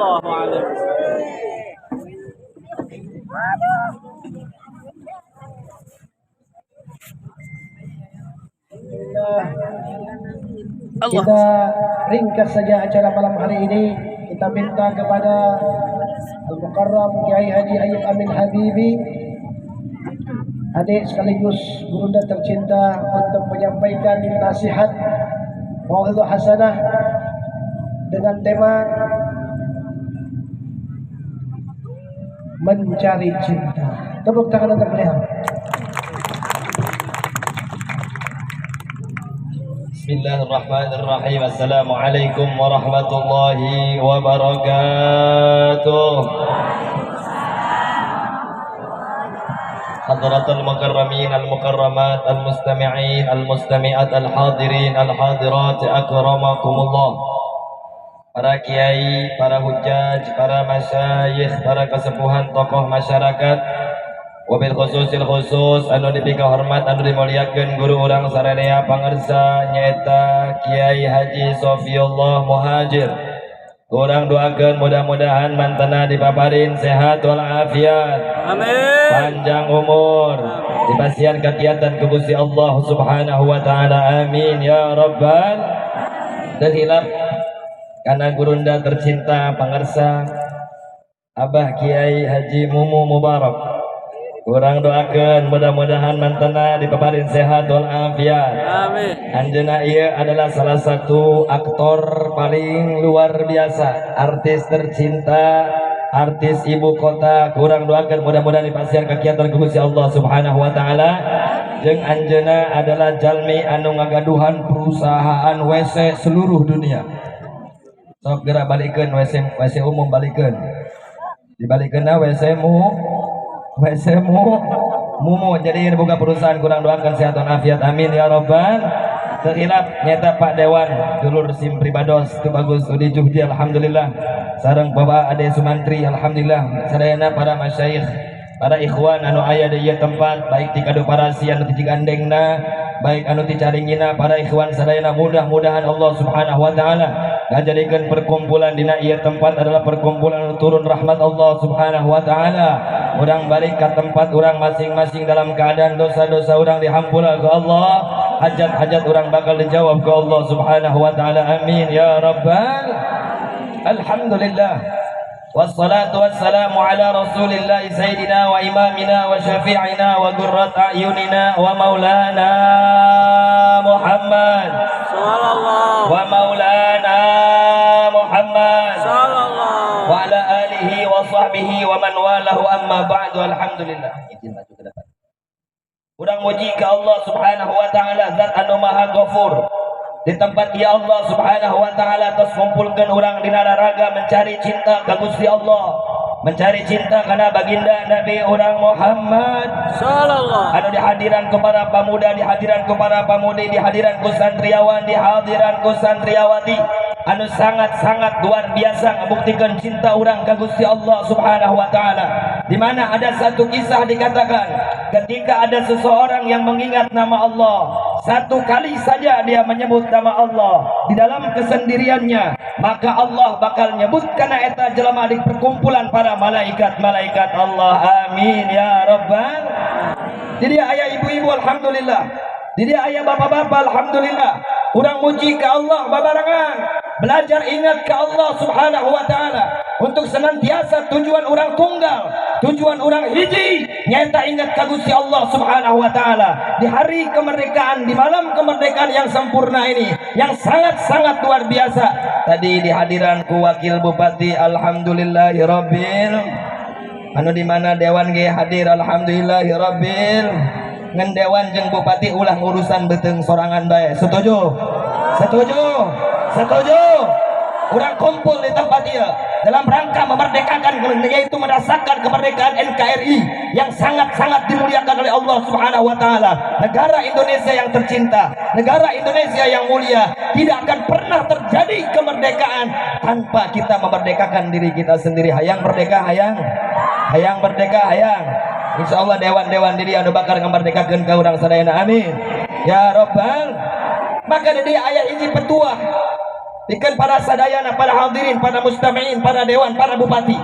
sallallahu alaihi wasallam. Kita ringkas saja acara malam hari ini. Kita minta kepada Al-Mukarram Kiai Haji Ayyub Amin Habibi, adik sekaligus gurunda tercinta, untuk menyampaikan nasihat mau'izah hasanah dengan tema mencari cinta. Tepuk tangan untuk beliau. Bismillahirrahmanirrahim. Assalamualaikum warahmatullahi wabarakatuh. Hadratul mukarramin al-mukarramat al-mustami'in al-mustami'at al-hadirin al-hadirat akramakumullah. Para kiai, para hujaj, para masyayikh, para kesepuhan tokoh masyarakat, wabil khususil khusus anu dipika hormat anu dimuliakeun guru urang saradaya pangarsa nyaeta Kiai Haji Sofiullah Muhajir. Urang doakeun mudah-mudahan mantana dipaparin sehat wal afiat. Amin. Panjang umur, dipasihan kegiatan ku Gusti Allah Subhanahu wa taala. Amin ya rabbal alamin. Karena gurunda tercinta pangarsa Abah Kiai Haji Mumu Mubarak. Kurang doakan mudah-mudahan mantana dipaparin sehat wal afiat. Amin. Anjeunna ieu adalah salah satu aktor paling luar biasa, artis tercinta, artis ibu kota. Kurang doakan mudah-mudahan dipasihan kegiatan Gusti Allah Subhanahu wa taala. Jeung anjeunna adalah jalmi anu ngagaduhan perusahaan WC seluruh dunia. Sok geura balikeun WC umum balikeun. Dibalikeunna WC mumu jadi boga perusahaan. Kurang doakan sehat dan afiat. Amin ya robbal. Terhilap nyata Pak Dewan dulur sim pribados itu bagus Udi Juhdi alhamdulillah, sareng Bapak Ade Sumantri alhamdulillah, sadayana para masyayikh, para ikhwan anu aya di ieu tempat, baik ti kadu parasi anu ti Cigandengna, baik anu ti Caringina, para ikhwan sadayana, mudah-mudahan Allah Subhanahu wa taala ngajadikeun perkumpulan dina ieu tempat adalah perkumpulan turun rahmat Allah Subhanahu wa taala. Urang balik ke tempat urang masing-masing dalam keadaan dosa-dosa urang dihampura ke Allah, hajat-hajat urang bakal dijawab ke Allah Subhanahu wa taala. Amin ya rabbal. Alhamdulillah. Wassalatu wassalamu ala Rasulillah sayyidina wa imamina wa syafi'ina wa qurrat a'yunina wa maulana Muhammad Sallallahu wa maulana Muhammad sallallahu wa ala alihi wa sahbihi wa man walahu, amma ba'du. Alhamdulillah. Izin maju ke depan. Urang muji ke Allah Subhanahu wa taala, zat anu maha ghafur. Di tempat dia Allah Subhanahu wa taala tos ngumpulkeun urang dina raraga mencari cinta ka Gusti Allah, mencari cinta kana baginda Nabi urang Muhammad sallallahu anu dihadiran ku para pemuda, dihadiran ku para pamudi, dihadiran ku santriawan, dihadiran ku santriawati anu sangat-sangat luar biasa ngabuktikan cinta urang ka Gusti Allah Subhanahu wa taala. Di mana ada satu kisah dikatakan ketika ada seseorang yang mengingat nama Allah, satu kali saja dia menyebut nama Allah di dalam kesendiriannya, maka Allah bakal nyebut kana eta jelema di perkumpulan para malaikat-malaikat Allah. Amin ya rabbal. Jadi ayah ibu-ibu alhamdulillah, jadi ayah bapak-bapak alhamdulillah, urang muji ke Allah babarangan, belajar ingat ke Allah Subhanahu wa taala untuk senantiasa tujuan orang tunggal, tujuan orang hiji, nyata ingat ka Gusti Allah Subhanahu wa taala di hari kemerdekaan, di malam kemerdekaan yang sempurna ini, yang sangat-sangat luar biasa. Tadi dihadiran ku wakil bupati alhamdulillahirabbil, anu di mana dewan ge hadir alhamdulillahirabbil. Ngan dewan jeung bupati ulah urusan beteung sorangan bae. Setuju? Setuju? Setuju? Urang kumpul di tempat dia dalam rangka memerdekakan, yaitu merasakan kemerdekaan NKRI yang sangat-sangat dimuliakan oleh Allah Subhanahu wa taala. Negara Indonesia yang tercinta, negara Indonesia yang mulia, tidak akan pernah terjadi kemerdekaan tanpa kita memerdekakan diri kita sendiri. Hayang merdeka, hayang. Hayang merdeka, hayang. Insyaallah dewan-dewan diri anu bakal ngamerdekakeun ka urang sadayana. Amin ya rabbal. Maka di ayat ini petuah Ikan para sadayana, para hadirin, para mustami'in, para dewan, para bupati.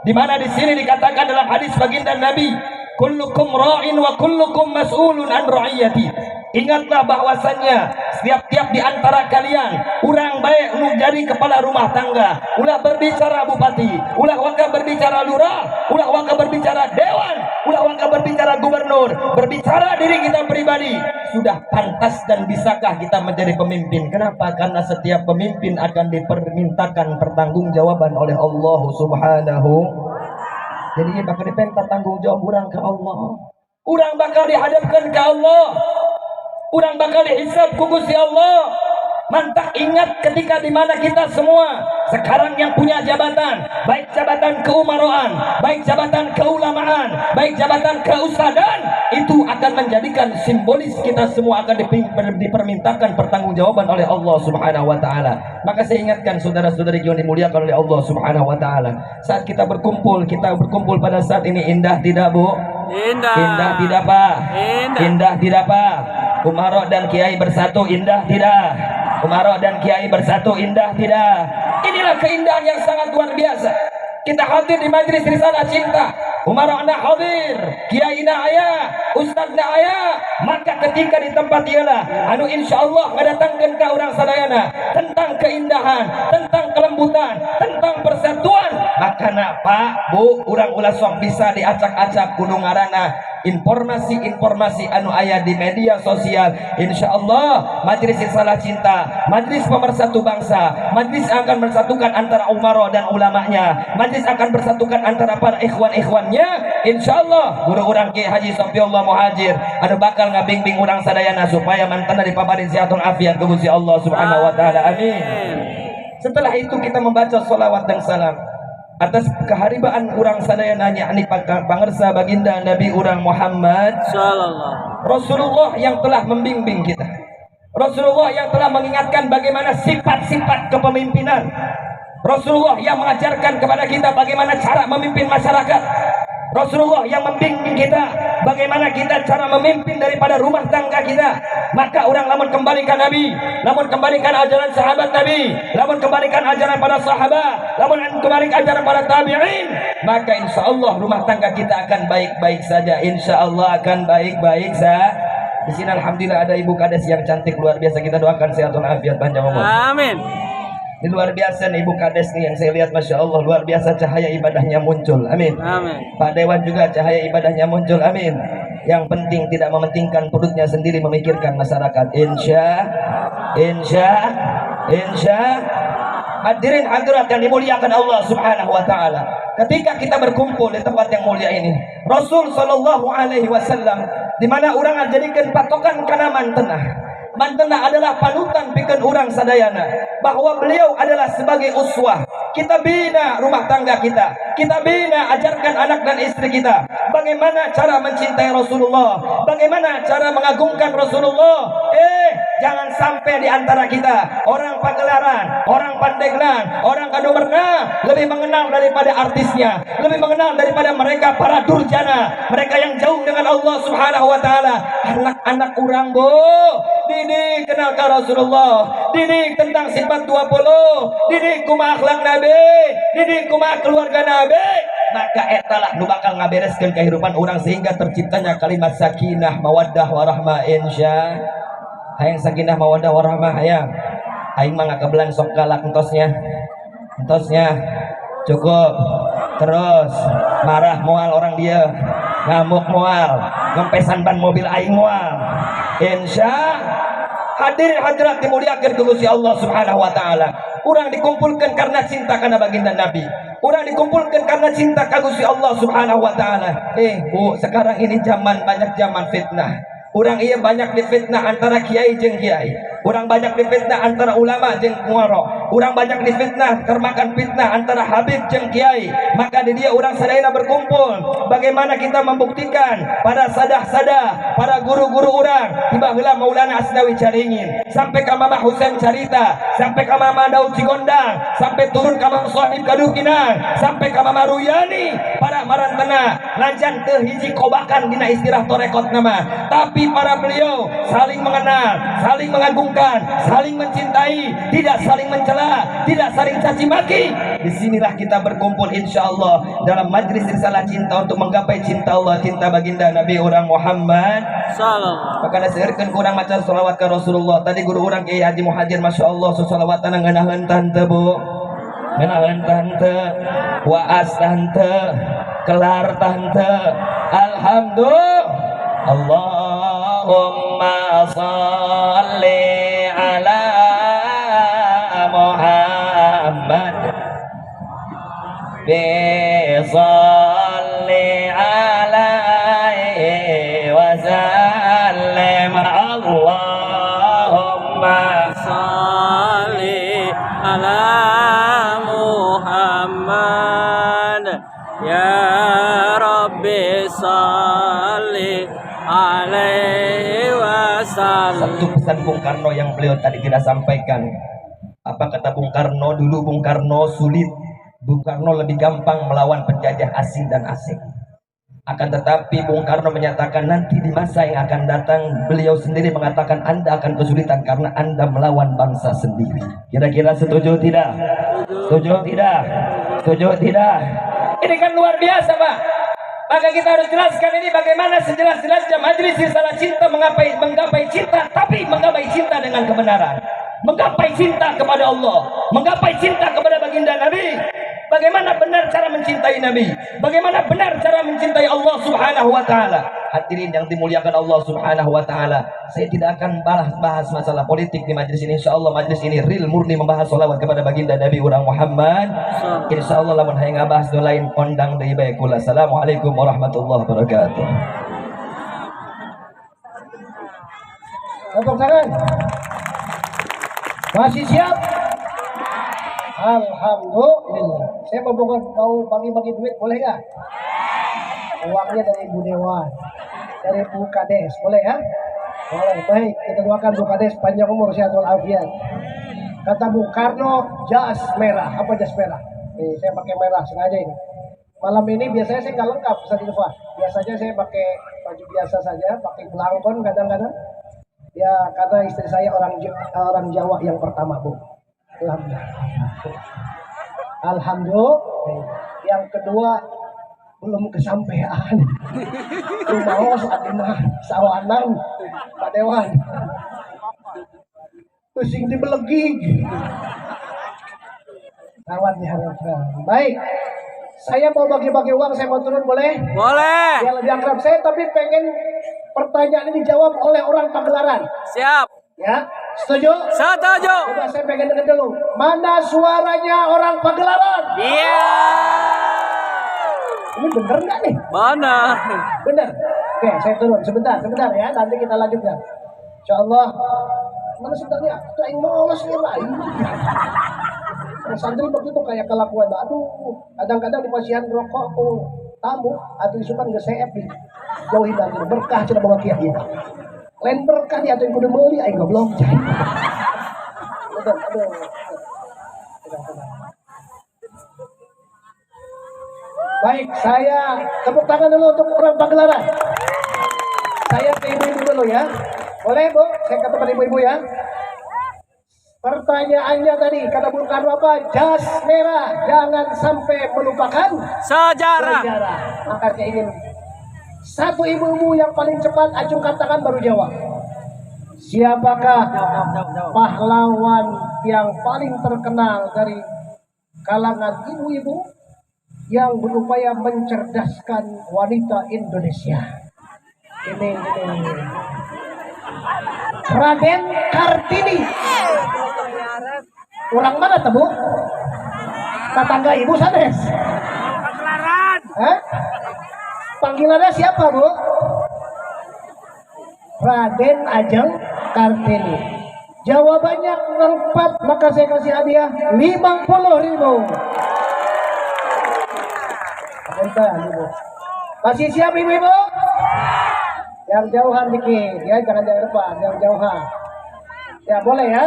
Di mana di sini dikatakan dalam hadis baginda Nabi, kullukum ra'in wa kullukum mas'ulun an ra'iyati. Ingatlah bahwasannya setiap-tiap di antara kalian urang baik nu jadi kepala rumah tangga, ulah berbicara bupati, ulah waka berbicara lurah, ulah waka berbicara dewan, ulah waka berbicara gubernur, berbicara diri kita pribadi. Sudah pantas dan bisakah kita menjadi pemimpin? Kenapa? Karena setiap pemimpin akan dipermintakan pertanggungjawaban oleh Allah Subhanahu. Jadi bakal dipentar tanggung jawab urang ke Allah. Urang bakal dihadapkan ke Allah. Urang bakal dihisab ku Gusti Allah. Mantap ingat ketika dimana kita semua sekarang yang punya jabatan, baik jabatan keumaroan, baik jabatan keulamaan, baik jabatan keustadan, itu akan menjadikan simbolis kita semua akan dipermintakan pertanggungjawaban oleh Allah Subhanahu wa taala. Maka saya ingatkan saudara-saudari yang dimuliakan oleh Allah Subhanahu wa taala, saat kita berkumpul pada saat ini indah tidak, Bu? Indah. Indah tidak, Pak? Indah. Indah tidak, Pak? Umaro dan kiai bersatu indah tidak? Umaro dan kiai bersatu indah tidak? Inilah keindahan yang sangat luar biasa. Kita hadir di majelis Risalah Cinta. Umaro anak hadir, kiai na aya, ustaz na aya. Maka ketika di tempat ialah anu insyaallah mendatangkan ke orang sadayana tentang keindahan, tentang kelembutan, tentang persatuan. Maka nak Pak, Bu, urang ulah sok bisa diacak-acak kudu ngaranna informasi-informasi anu aya di media sosial. Insyaallah majelis Risalah Cinta, majelis pemersatu bangsa, majelis akan bersatukan antara umaro dan ulamanya, majelis akan bersatukan antara para ikhwan-ikhwannya. Insyaallah guru urang Ki Haji Sofiullah Muhajir anu bakal ngabimbing urang sadayana supaya mantana dipaparin sehatul afiat ku Gusti Allah Subhanahu wa taala. Amin. Setelah itu kita membaca sholawat dan salam atas keharibaan urang sadayana yakni pangersa baginda Nabi urang Muhammad sallallahu Rasulullah yang telah membimbing kita, Rasulullah yang telah mengingatkan bagaimana sifat-sifat kepemimpinan, Rasulullah yang mengajarkan kepada kita bagaimana cara memimpin masyarakat, Rasulullah yang membimbing kita bagaimana kita cara memimpin daripada rumah tangga kita. Maka orang lamun kembalikan Nabi, lamun kembalikan ajaran sahabat Nabi, lamun kembalikan ajaran para sahabat, lamun kembalikan ajaran para tabi'in, maka insya Allah rumah tangga kita akan baik-baik saja. Insya Allah akan baik-baik saja. Di sini alhamdulillah ada ibu kades yang cantik luar biasa. Kita doakan sehatun afiat panjang umur. Amin. Ini luar biasa nih Ibu Kades nih yang saya lihat, Masya Allah luar biasa cahaya ibadahnya muncul. Amin. Amin. Pak Dewan juga cahaya ibadahnya muncul. Amin. Yang penting tidak mementingkan perutnya sendiri, memikirkan masyarakat. Insya hadirin hadirat yang dimuliakan Allah Subhanahu wa taala. Ketika kita berkumpul di tempat yang mulia ini, Rasul sallallahu alaihi wasallam di mana orang jadikan patokan kana mantenah. Mantenah adalah panutan pikeun urang sadayana, bahwa beliau adalah sebagai uswah. Kita bina rumah tangga kita, kita bina ajarkan anak dan istri kita bagaimana cara mencintai Rasulullah, bagaimana cara mengagungkan Rasulullah. Jangan sampai di antara kita orang pagelaran, orang pandeglang, orang kadomerna lebih mengenal daripada artisnya, lebih mengenal daripada mereka para durjana, mereka yang jauh dengan Allah Subhanahu wa taala. Anak-anak urang, Bu, didik kenal ke Rasulullah, didik tentang sifat 20, didik kumaha akhlak Nabi, didik kumaha keluarga Nabi. Maka etalah nu bakal ngabereskeun kehidupan orang sehingga terciptanya kalimat sakinah mawaddah warahmah. Insya hayang sakinah mawaddah warahmah hayang. Aing mah ngakebelan sok galak entosnya cukup. Terus marah moal orang dia, ngamuk moal, ngempesan ban mobil aing moal. Insya hadirin hadirat dimuliakan ku Gusti Allah Subhanahu wa taala. Urang dikumpulkan karena cinta karena baginda Nabi. Urang dikumpulkan karena cinta ka Gusti Allah Subhanahu wa taala. Bu, sekarang ini banyak zaman fitnah. Urang iya banyak difitnah antara kiai jeung kiai. Urang banyak difitnah antara ulama jeung muaro. Urang banyak difitnah termakan fitnah antara habib jeung kiai. Maka di dia urang sadayana berkumpul. Bagaimana kita membuktikan pada sadah-sadah, para guru-guru urang, tiba heula Maulana Asnawi Caringin, sampai ka Mama Husain Carita, sampai ka Mama Daud Cigondang, sampai turun ka Mang Sohib Kadukinang, sampai ka Mama Ruyani, para marantena lancan teu hiji kobakan dina istirah torekot nama. Tapi para beliau saling mengenal, saling mengagungkan menyatukan, saling mencintai, tidak saling mencela, tidak saling caci maki. Disinilah kita berkumpul insya Allah dalam majlis risalah cinta untuk menggapai cinta Allah, cinta baginda Nabi orang Muhammad. Salam. Maka nasirkan kurang maca salawat ke Rasulullah. Tadi guru orang Kiai Haji Muhajir, masya Allah, salawatan ngeunaheun tante bu, ngeunaheun tante, waas tante, kelar tante. Alhamdulillah. Allahumma salli ala Muhammad bisalli alaihi wa sallim. Allahumma Salli ala Muhammad ya Rabbi salli alaihi wasallam. Satu pesan Bung Karno yang beliau tadi tidak sampaikan. Apa kata Bung Karno? Dulu Bung Karno sulit. Bung Karno lebih gampang melawan penjajah asing dan asing. Akan tetapi Bung Karno menyatakan nanti di masa yang akan datang beliau sendiri mengatakan Anda akan kesulitan karena Anda melawan bangsa sendiri. Kira-kira setuju tidak? Setuju tidak? Setuju tidak? Ini kan luar biasa Pak. Maka kita harus jelaskan ini bagaimana sejelas-jelasnya majlis risalah cinta menggapai cinta, tapi menggapai cinta dengan kebenaran, menggapai cinta kepada Allah, menggapai cinta kepada baginda Nabi. Bagaimana benar cara mencintai Nabi? Bagaimana benar cara mencintai Allah Subhanahu wa taala? Hadirin yang dimuliakan Allah Subhanahu wa taala, saya tidak akan bahas masalah politik di majlis ini. Insyaallah majlis ini real murni membahas salawat kepada baginda Nabi orang Muhammad. Insyaallah lamun hayang ngabahas nu lain kondang deui bae kula. Assalamualaikum warahmatullahi wabarakatuh. Tepuk tangan. Masih siap? Alhamdulillah. Saya mau bagi-bagi duit, boleh nggak? Uangnya dari Bu Dewan, dari Bu Kades, boleh ya? Boleh. Baik, kita doakan Bu Kades panjang umur, sehat walafiat. Kata Bung Karno, jas merah. Apa jas merah? Nih, saya pakai merah sengaja ini. Malam ini biasanya saya nggak lengkap, Ustaz Ilfah. Biasanya saya pakai baju biasa saja, pakai belangkon kadang-kadang. Ya, karena istri saya orang Jawa yang pertama, Bu. Alhamdulillah. Yang kedua belum kesampaian. Rumah saat ini sawanang Pak Dewan. Pusing dibelegi. Kawan diharapkan. Baik. Saya mau bagi-bagi uang, saya mau turun boleh? Boleh. Ya lebih akrab saya, tapi pengen pertanyaan ini dijawab oleh orang Pagelaran. Siap. Ya, setuju? Setuju. Coba saya pengen dengar dulu. Mana suaranya orang Pagelaran? Iya. Ini bener nggak nih? Benar. Bener. Oke, saya turun sebentar ya. Nanti kita lanjutkan. Insya Allah. Mana sebenarnya? Itu yang molos nih lah. Santri begitu kayak kelakuan. Aduh, kadang-kadang di pasihan rokok tamu atau isukan nggak seep nih. Jauhin lagi berkah cina bawa kiai. Lain berkah dia atau yang kudu meuli aing goblok. Aduh. Baik, saya tepuk tangan dulu untuk orang Pagelaran. Saya ke ibu-ibu dulu ya. Boleh, Bu? Saya ke tempat ibu-ibu ya. Pertanyaannya tadi, kata Bung Karno apa? Jas merah, jangan sampai melupakan Sejarah. Maka saya ingin satu ibu-ibu yang paling cepat acungkan tangan baru jawab. Siapakah pahlawan yang paling terkenal dari kalangan ibu-ibu yang berupaya mencerdaskan wanita Indonesia? Ini. Raden Kartini. Orang mana tuh, Bu? Tetangga Ibu Sanes. Panggilannya siapa, Bu? Raden Ajeng Kartini. Jawabannya tepat, maka saya kasih hadiah 50.000. Bentar, Ibu. Masih siap, Ibu-ibu? Yang jauhan dikit, ya, jangan yang depan, yang jauhan. Ya, boleh ya?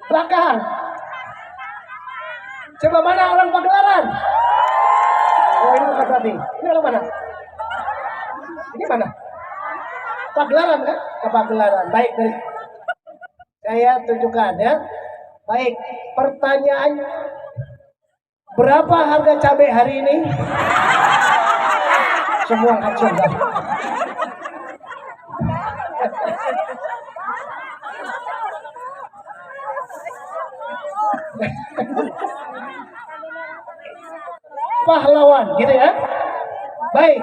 Belakang. Coba mana orang Pagelaran? Oh, ini bukan tadi. Ini orang mana? Ini mana? Pagelaran kan? Ke Pagelaran. Baik, dari saya tunjukkan ya. Baik, pertanyaan berapa harga cabai hari ini? Semua kacau kan? Pahlawan gitu ya. Baik,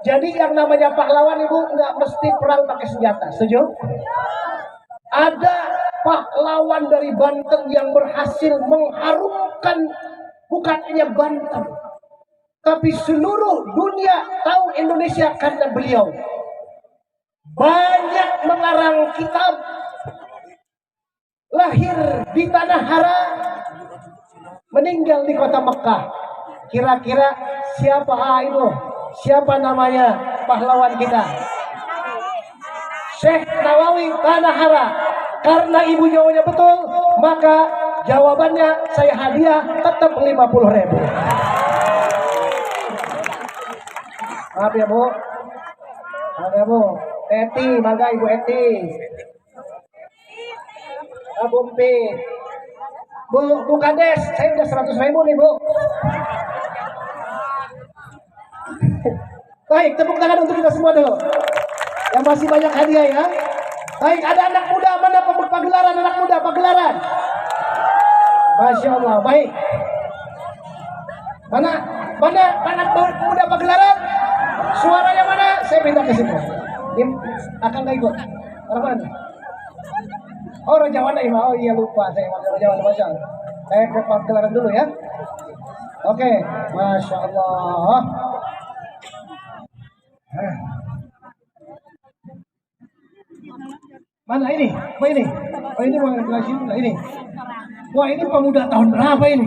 jadi yang namanya pahlawan ibu nggak mesti perang pakai senjata, setuju? Ada pahlawan dari Banten yang berhasil mengharumkan bukan hanya Banten, tapi seluruh dunia tahu Indonesia karena beliau. Banyak mengarang kitab, lahir di tanah hara, meninggal di kota Mekah. Kira-kira siapa itu? Siapa namanya pahlawan kita? Syekh Nawawi Tanah Hara. Karena ibu jawabnya betul, maka jawabannya saya hadiah tetap 50.000. Maaf ya Bu. Maaf ya Bu. Eti, mangga Ibu Eti. Abu Mpi. Bu Kades, saya udah 100.000 nih Bu. Baik, tepuk tangan untuk kita semua dulu. Yang masih banyak hadiah ya. Baik, ada anak muda, mana pagelaran anak muda, pagelaran. Masya Allah, baik. Mana anak muda pagelaran? Suaranya mana? Saya minta ke situ. Akan nggak ikut? Orang mana? Oh, Raja Wana Ima. Oh iya lupa, saya Raja Wana Masya Allah. Saya ke pagelaran dulu ya. Oke, Masya Allah. Mana ini? Apa ini? Oh ini mau ini. Wah ini pemuda tahun berapa ini?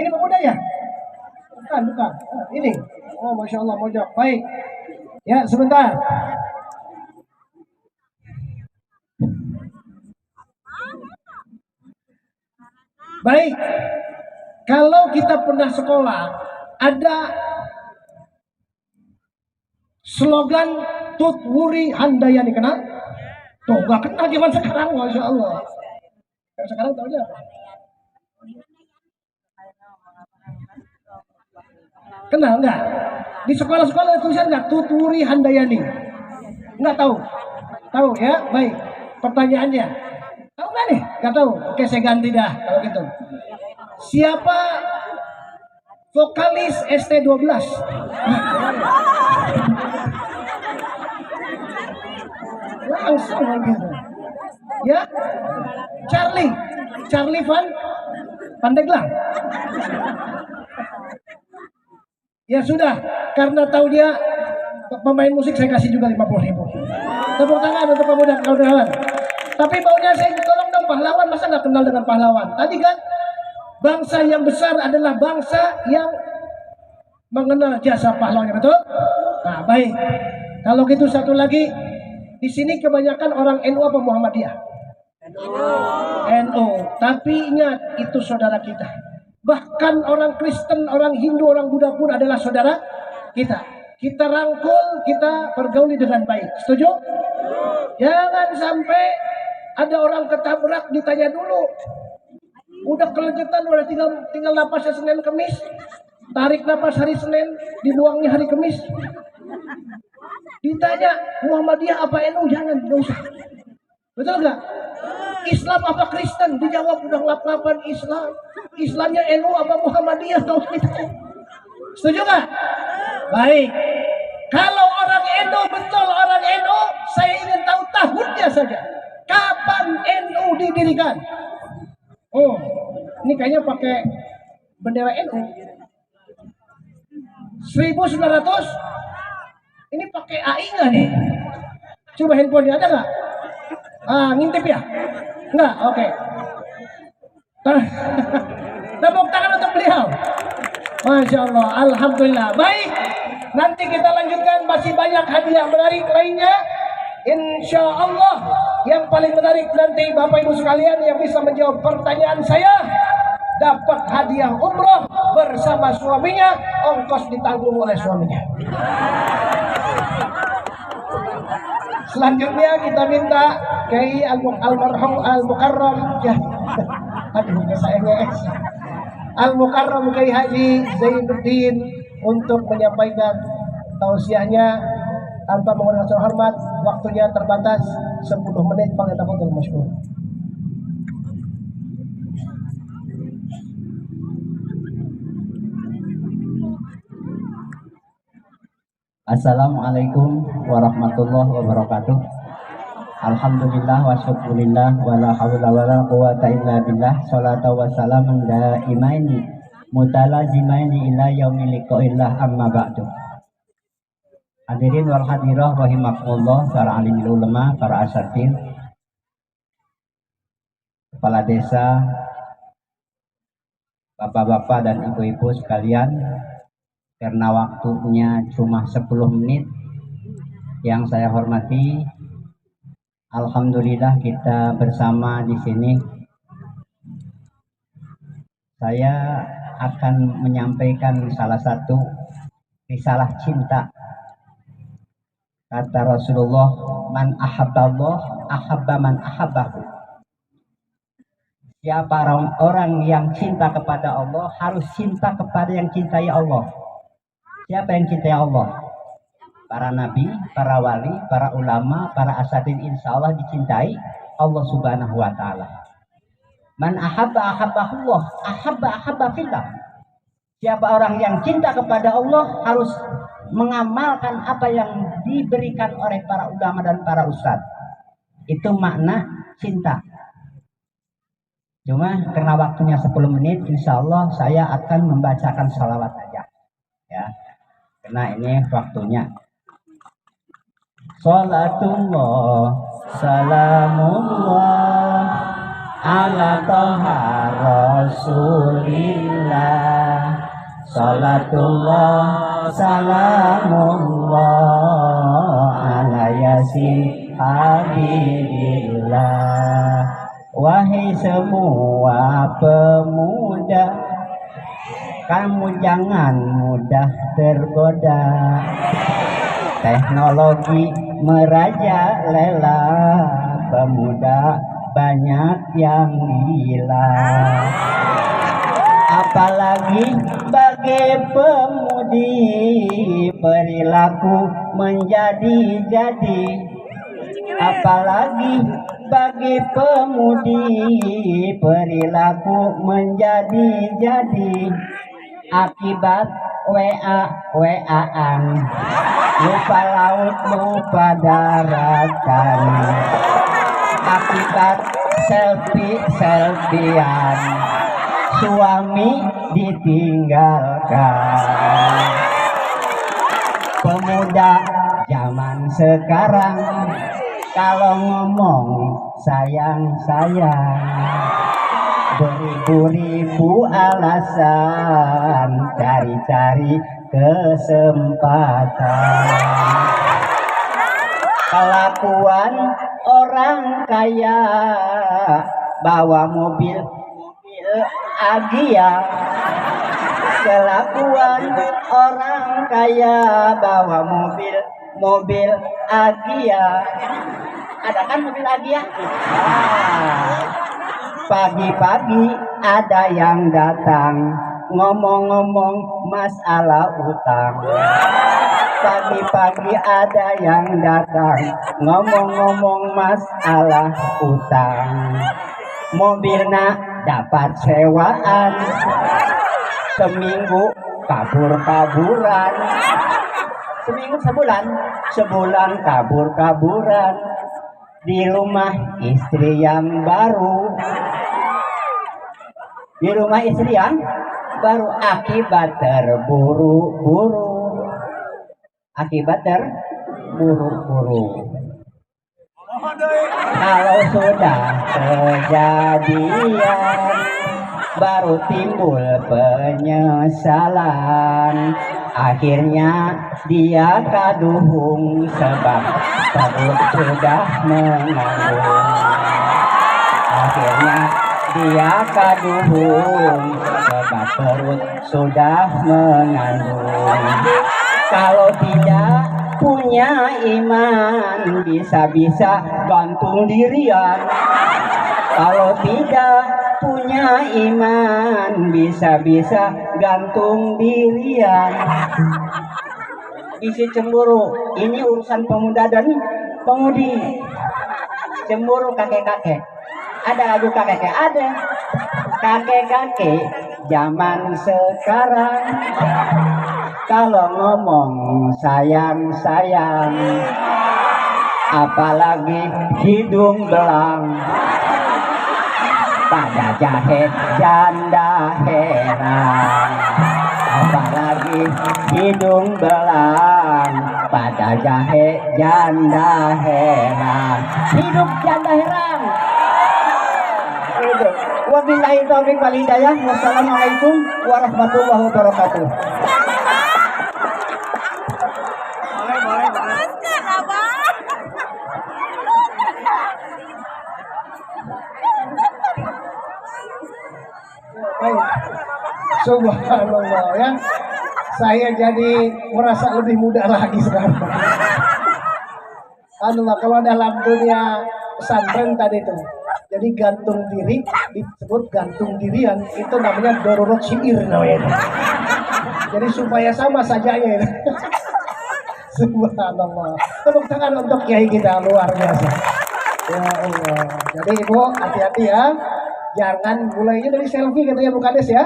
Ini pemuda ya? Bukan. Oh, ini. Oh Masya Allah mojok. Baik. Ya sebentar. Baik. Kalau kita pernah sekolah, ada slogan Tut Wuri Handayani, kenal? Tuh gak kenal zaman sekarang, Masya Allah. Sekarang tahu aja. Kenal enggak? Di sekolah-sekolah ada tulisan enggak? Tut Wuri Handayani. Enggak tahu? Tahu ya? Baik. Pertanyaannya, tahu nggak nih? Nggak tahu. Oke, saya ganti dah kalau gitu. Siapa vokalis ST12? Langsung gitu. Ya, Charlie Van Pandeglang. Ya sudah, karena tahu dia pemain musik saya kasih juga 50.000. Tepuk tangan untuk pemuda kawan-kawan. Tapi maunya saya tolong dong pahlawan, masa nggak kenal dengan pahlawan? Tadi kan bangsa yang besar adalah bangsa yang mengenal jasa pahlawannya, betul? Nah baik, kalau gitu satu lagi, di sini kebanyakan orang NU apa Muhammadiyah? NU. Tapi ingat itu saudara kita. Bahkan orang Kristen, orang Hindu, orang Buddha pun adalah saudara kita. Kita rangkul, kita pergauli dengan baik. Setuju? Jangan sampai ada orang ketabrak ditanya dulu. Udah kelejetan, udah tinggal napasnya Senin Kemis. Tarik napas hari Senin, dibuangnya hari Kemis. Ditanya Muhammadiyah apa NU, jangan, nggak usah. Betul nggak? Islam apa Kristen? Dijawab udah ngap-ngapan Islam. Islamnya NU apa Muhammadiyah? Nggak usah ditanya. Setuju nggak? Baik. Kalau orang NU, betul orang NU, saya ingin tahu tahunnya saja. Kapan NU didirikan? Oh, ini kayaknya pakai bendera NU. 1900. Ini pakai AI nggak nih? Coba handphonenya ada nggak? Ngintip ya? Nggak, oke. Tepuk tangan untuk beliau. Masya Allah, alhamdulillah. Baik, nanti kita lanjutkan, masih banyak hadiah menarik lainnya. Insya Allah, yang paling menarik nanti Bapak Ibu sekalian yang bisa menjawab pertanyaan saya dapat hadiah umroh bersama suaminya, ongkos ditanggung oleh suaminya. Selanjutnya kita minta Kiai Almarhum Al-Mukarram ya. Aduh, saya ngees. Al-Mukarram Kiai Haji Zainuddin untuk menyampaikan tausiahnya tanpa menggunakan hormat. Waktunya terbatas 10 menit. Fadhil masykur. Assalamualaikum warahmatullahi wabarakatuh. Alhamdulillah wa syukurillah wa la hawla wa la quwata illa billah. Salatu wa salamun daimaini mutalazimaini ila yaumil liqa'illah amma ba'du. Hadirin wal hadirah rahimakumullah, para alimul ulama, para asatidz, kepala desa, bapak-bapak dan ibu-ibu sekalian. Karena waktunya cuma 10 menit, yang saya hormati, alhamdulillah kita bersama di sini. Saya akan menyampaikan salah satu risalah cinta. Kata Rasulullah, man ahabballah ahabba man ahabbahu. Siapa orang yang cinta kepada Allah harus cinta kepada yang cintai Allah. Siapa yang cintai Allah? Para nabi, para wali, para ulama, para asatidz insya Allah dicintai Allah subhanahu wa ta'ala. Man ahabba ahabbahullah, ahabba fillah. Siapa orang yang cinta kepada Allah harus mengamalkan apa yang diberikan oleh para ulama dan para ustadz. Itu makna cinta. Cuma karena waktunya 10 menit, insya Allah saya akan membacakan salawat aja. Ya. Karena ini waktunya. Salatullah salamullah ala toha rasulillah. Salatullah salamullah ala yasin habibillah. Wahai semua pemuda, kamu jangan mudah tergoda. Teknologi merajalela, pemuda banyak yang gila. Apalagi bagi pemudi, perilaku menjadi-jadi. Apalagi bagi pemudi, perilaku menjadi-jadi. Akibat WA-WA-an, lupa laut lupa daratan. Akibat selfie-selfian, suami ditinggalkan. Pemuda zaman sekarang kalau ngomong sayang-sayang, beribu-ribu alasan, cari-cari kesempatan. Kelakuan orang kaya bawa mobil Agia. Kelakuan orang kaya bawa mobil Agia. Ada kan mobil Agia? Pagi-pagi ada yang datang ngomong-ngomong masalah utang. Pagi-pagi ada yang datang ngomong-ngomong masalah utang. Mobilnya dapat sewaan, seminggu kabur-kaburan. Seminggu sebulan kabur-kaburan. Di rumah istri yang baru, akibat terburu-buru. Kalau sudah kejadian, baru timbul penyesalan. Akhirnya dia kaduhung sebab perut sudah mengandung. Akhirnya dia kaduhung sebab perut sudah mengandung. Kalau tidak punya iman bisa-bisa gantung dirian. Kalau tidak punya iman bisa-bisa gantung dirian. Isi cemburu, ini urusan pemuda dan pemudi. Cemburu kakek-kakek. Ada lagu kakek-kakek? Ada. Kakek-kakek zaman sekarang kalau ngomong sayang-sayang, apalagi hidung belang, pada jahe janda heran. Apalagi hidung belang, pada jahe janda heran. Hidup janda heran. Wabillahi taufiq wal hidayah. Wassalamualaikum warahmatullahi wabarakatuh. Baik. Subhanallah ya. Saya jadi merasa lebih muda lagi sekarang. Allah, kalau dalam dunia pesantren tadi itu, jadi gantung diri disebut gantung dirian, itu namanya darurat syair namanya. Jadi supaya sama sajanya itu. Subhanallah. Tepuk tangan untuk kiai kita, luar biasa. Ya Allah. Jadi ibu hati-hati ya. Jangan mulainya dari selfie katanya Bu Kades ya.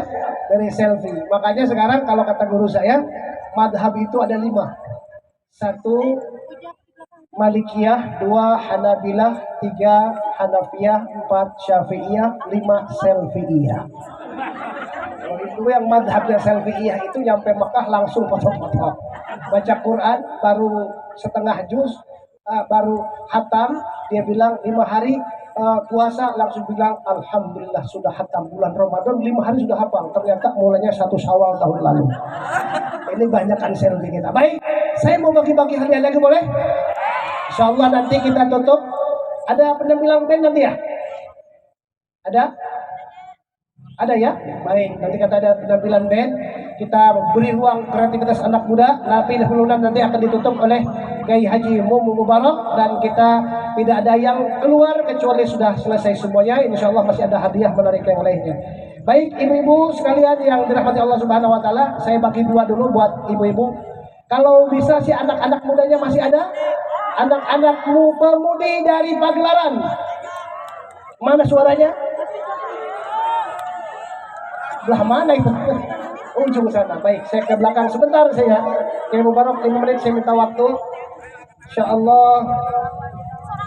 Dari selfie. Makanya sekarang kalau kata guru saya, madhab itu ada 5. 1 Malikiyah, 2 Hanabilah, 3 Hanafiyah, 4 Syafi'iyah, 5 Selfiyah. Kalau itu yang madhabnya Selfiyah itu nyampe Mekah langsung foto-foto. Baca Quran baru setengah juz, baru hatam, dia bilang 5 hari puasa langsung bilang alhamdulillah sudah hatam. Bulan Ramadan 5 hari sudah hafal. Ternyata mulainya 1 Syawal tahun lalu. Ini banyakkan selfie kita. Baik, saya mau bagi-bagi hadiah lagi boleh? Insyaallah nanti kita tutup. Ada penampilan band nanti ya? Ada? Ada ya? Baik, nanti kata ada penampilan band. Kita beri ruang kreativitas anak muda. Tapi dahuluan nanti akan ditutup oleh Kiai Haji Mumu Mubarak. Dan kita tidak ada yang keluar kecuali sudah selesai semuanya. Insyaallah masih ada hadiah menarik yang lainnya. Baik ibu-ibu sekalian yang dirahmati Allah Subhanahu wa taala, saya bagi 2 dulu buat ibu-ibu. Kalau bisa si anak-anak mudanya masih ada? Anak-anakmu pemudi dari Pagelaran. Mana suaranya? Belah mana itu? Ujung sana. Baik, saya ke belakang sebentar saya. Kiai Mubarak 5 menit saya minta waktu. Insyaallah.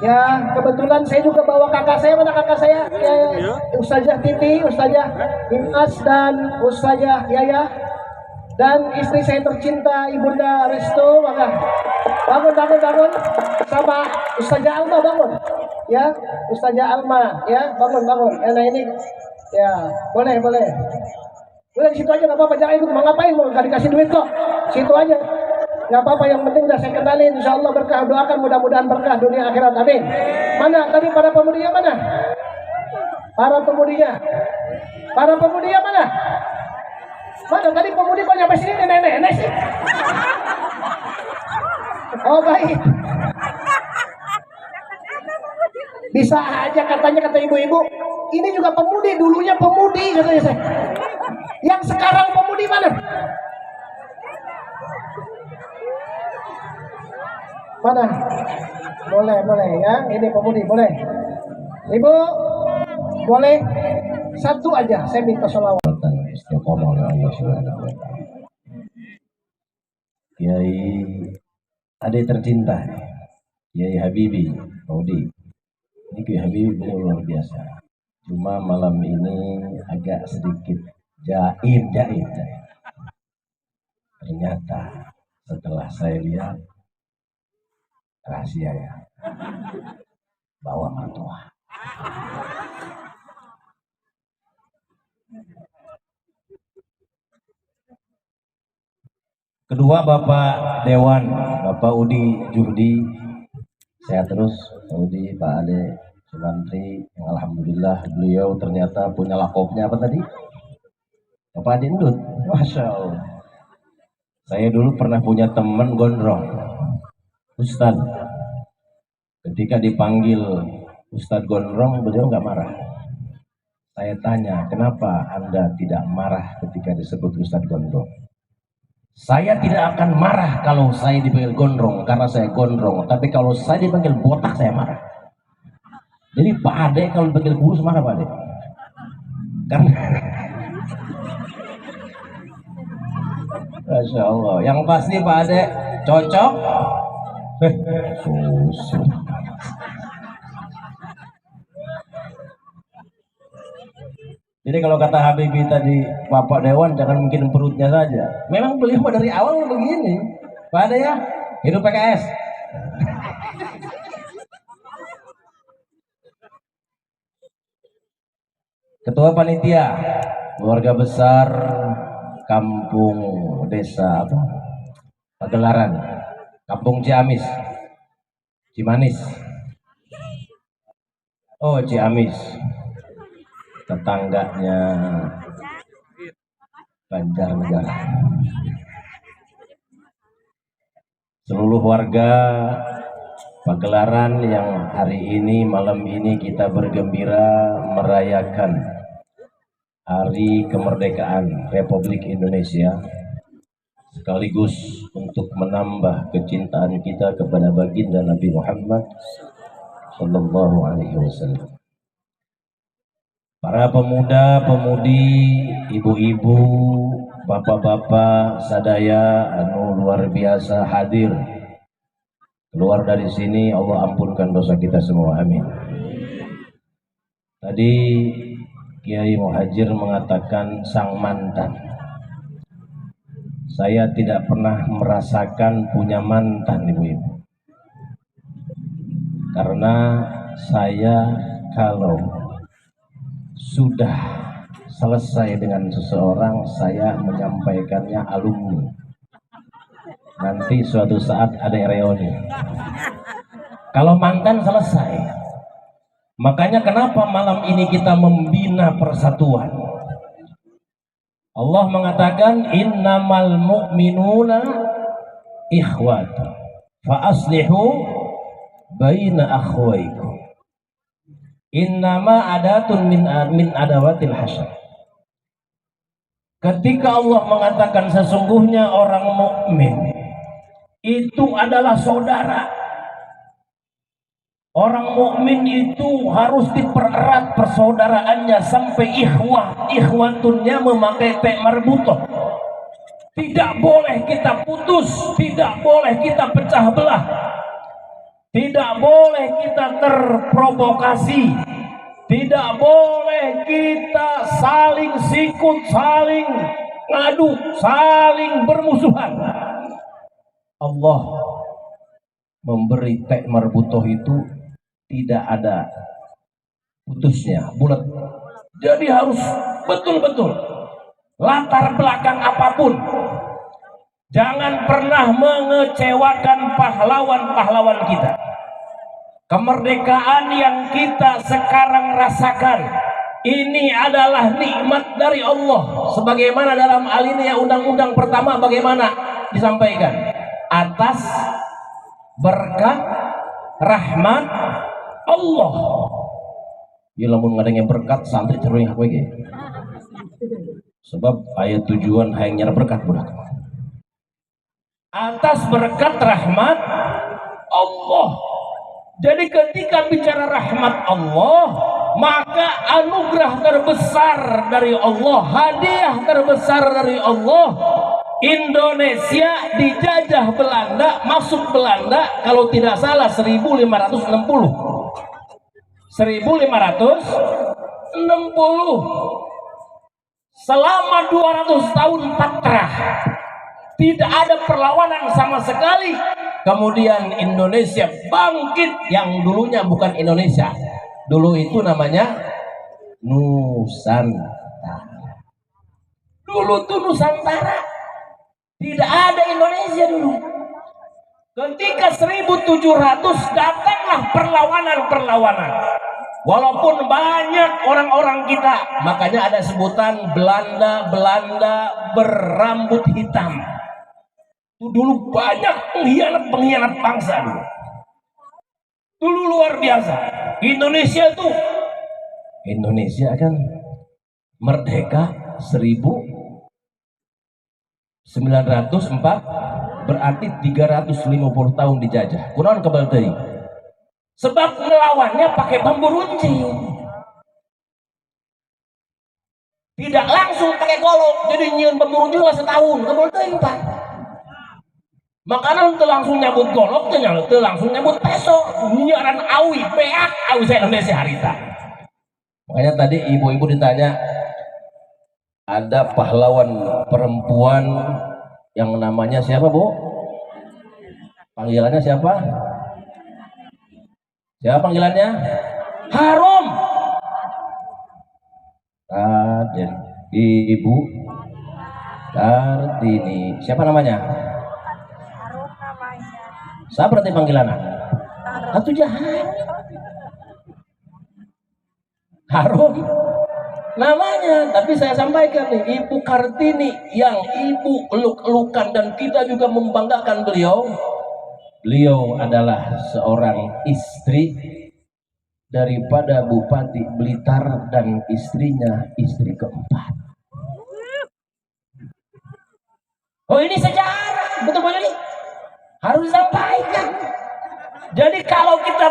Ya, kebetulan saya juga bawa kakak saya. Mana kakak saya? Ya, Ustazah Titi, Ustazah Imas dan Ustazah Yaya. Dan istri saya tercinta Ibunda Resto, maka bangun. Sama Ustazah Alma bangun. Ya, Ustazah Alma, ya, bangun. Nah ini, ya, boleh. Boleh di situ aja, nggak apa-apa, jangan ikut. Mau ngapain? Mau nggak dikasih duit kok. Situ aja. Nggak apa-apa, yang penting udah saya kenalin. Insya Allah berkah, doakan mudah-mudahan berkah dunia akhirat. Amin. Mana tadi para pemudinya mana? Para pemudinya mana? Mana tadi pemudi kok nyampe sini nenek-nenek sih? Oh baik. Bisa aja katanya kata ibu-ibu. Ini juga pemudi, dulunya pemudi katanya saya. Yang sekarang pemudi mana? Mana? Boleh ya. Ini pemudi boleh. Ibu boleh 1 aja. Saya minta sholawat. Istiqomah oleh Allah Subhanahu wa taala. Kiai adik tercinta Kiai Habibi Maudi. Ini Kiai Habibi beliau luar biasa. Cuma malam ini agak sedikit jaim. Ternyata setelah saya lihat rahasia ya, bawa mertua. Kedua Bapak Dewan, Bapak Udi Juhdi, sehat terus Pak Udi, Pak Ade Sumantri, yang alhamdulillah beliau ternyata punya lakopnya apa tadi? Bapak Ade Ndut, Masya Allah. Saya dulu pernah punya teman gondrong, Ustadz, ketika dipanggil Ustadz Gondrong, beliau nggak marah. Saya tanya, kenapa Anda tidak marah ketika disebut Ustadz Gondrong? Saya tidak akan marah kalau saya dipanggil Gondrong, karena saya gondrong. Tapi kalau saya dipanggil botak, saya marah. Jadi Pak Ade kalau dipanggil kurus marah Pak Ade? Karena Masya Allah, yang pasti Pak Ade cocok. Susu. Jadi kalau kata Habibie tadi, Bapak Dewan jangan mungkin perutnya saja. Memang beliau dari awal begini. Pak Ade ya, hidup PKS. Ketua Panitia Keluarga Besar Kampung Desa apa? Pagelaran, Kampung Ciamis, Cimanis. Oh, Ciamis. Tetangganya Banjarnegara. Seluruh warga Pagelaran yang hari ini, malam ini kita bergembira merayakan Hari Kemerdekaan Republik Indonesia, sekaligus untuk menambah kecintaan kita kepada baginda Nabi Muhammad Sallallahu Alaihi Wasallam. Para pemuda-pemudi, ibu-ibu, bapak-bapak, sadaya anu luar biasa hadir. Keluar dari sini, Allah ampunkan dosa kita semua, amin. Tadi Kiai Muhajir mengatakan sang mantan. Saya tidak pernah merasakan punya mantan, ibu-ibu. Karena saya kalau sudah selesai dengan seseorang, saya menyampaikannya alumni. Nanti suatu saat ada reuni. Kalau mantan selesai. Makanya kenapa malam ini kita membina persatuan. Allah mengatakan innamal mu'minuna ikhwatu fa aslihu baina akhwaikum. Innama adatun min adawatil hasyar. Ketika Allah mengatakan sesungguhnya orang mukmin itu adalah saudara. Orang mukmin itu harus dipererat persaudaraannya sampai ikhwah. Ikhwatunnya memakai ta' marbutoh. Tidak boleh kita putus, tidak boleh kita pecah belah. Tidak boleh kita terprovokasi. Tidak boleh kita saling sikut, saling ngadu, saling bermusuhan. Allah memberi ta' marbutoh itu tidak ada putusnya, bulat. Jadi harus betul-betul latar belakang apapun. Jangan pernah mengecewakan pahlawan-pahlawan kita. Kemerdekaan yang kita sekarang rasakan ini adalah nikmat dari Allah. Sebagaimana dalam alinea undang-undang pertama bagaimana disampaikan? Atas berkat rahmat Allah. Ya lamun ngadenge berkat santri ceruing aku ge. Sebab ayat tujuan hayang nyar berkat budak. Atas berkat rahmat Allah. Jadi ketika bicara rahmat Allah, maka anugerah terbesar dari Allah, hadiah terbesar dari Allah. Indonesia dijajah Belanda, masuk Belanda kalau tidak salah 1560. 1560. Selama 200 tahun patrah. Tidak ada perlawanan sama sekali. Kemudian Indonesia bangkit, yang dulunya bukan Indonesia. Dulu itu namanya Nusantara. Dulu itu Nusantara. Tidak ada Indonesia dulu. Ketika 1700 datanglah perlawanan-perlawanan. Walaupun banyak orang-orang kita, makanya ada sebutan Belanda berambut hitam. Itu dulu banyak pengkhianat bangsa dulu. Dulu luar biasa. Indonesia kan merdeka 1904, berarti 350 tahun dijajah. Kunaon kebal teuing. Sebab melawannya pakai bambu runcing. Tidak langsung pakai golok, jadi nyieun bambu runcing lah setahun, kebal teuing Pak. Makanan teu langsung nyambut golok, teu langsung nyambut peso, nyiaran awi, beak, awi saya Indonesia harita. Makanya tadi ibu-ibu ditanya, ada pahlawan perempuan yang namanya siapa Bu? Panggilannya siapa? Siapa panggilannya? Harum. Raden Ibu Kartini. Siapa namanya? Siapa berarti panggilannya? Atuh jahat. Harum namanya, tapi saya sampaikan nih, Ibu Kartini yang ibu eluk-elukan dan kita juga membanggakan beliau. Beliau adalah seorang istri daripada Bupati Blitar dan istrinya istri keempat. Oh ini sejarah, betul-betul ini harus disampaikan. Jadi kalau kita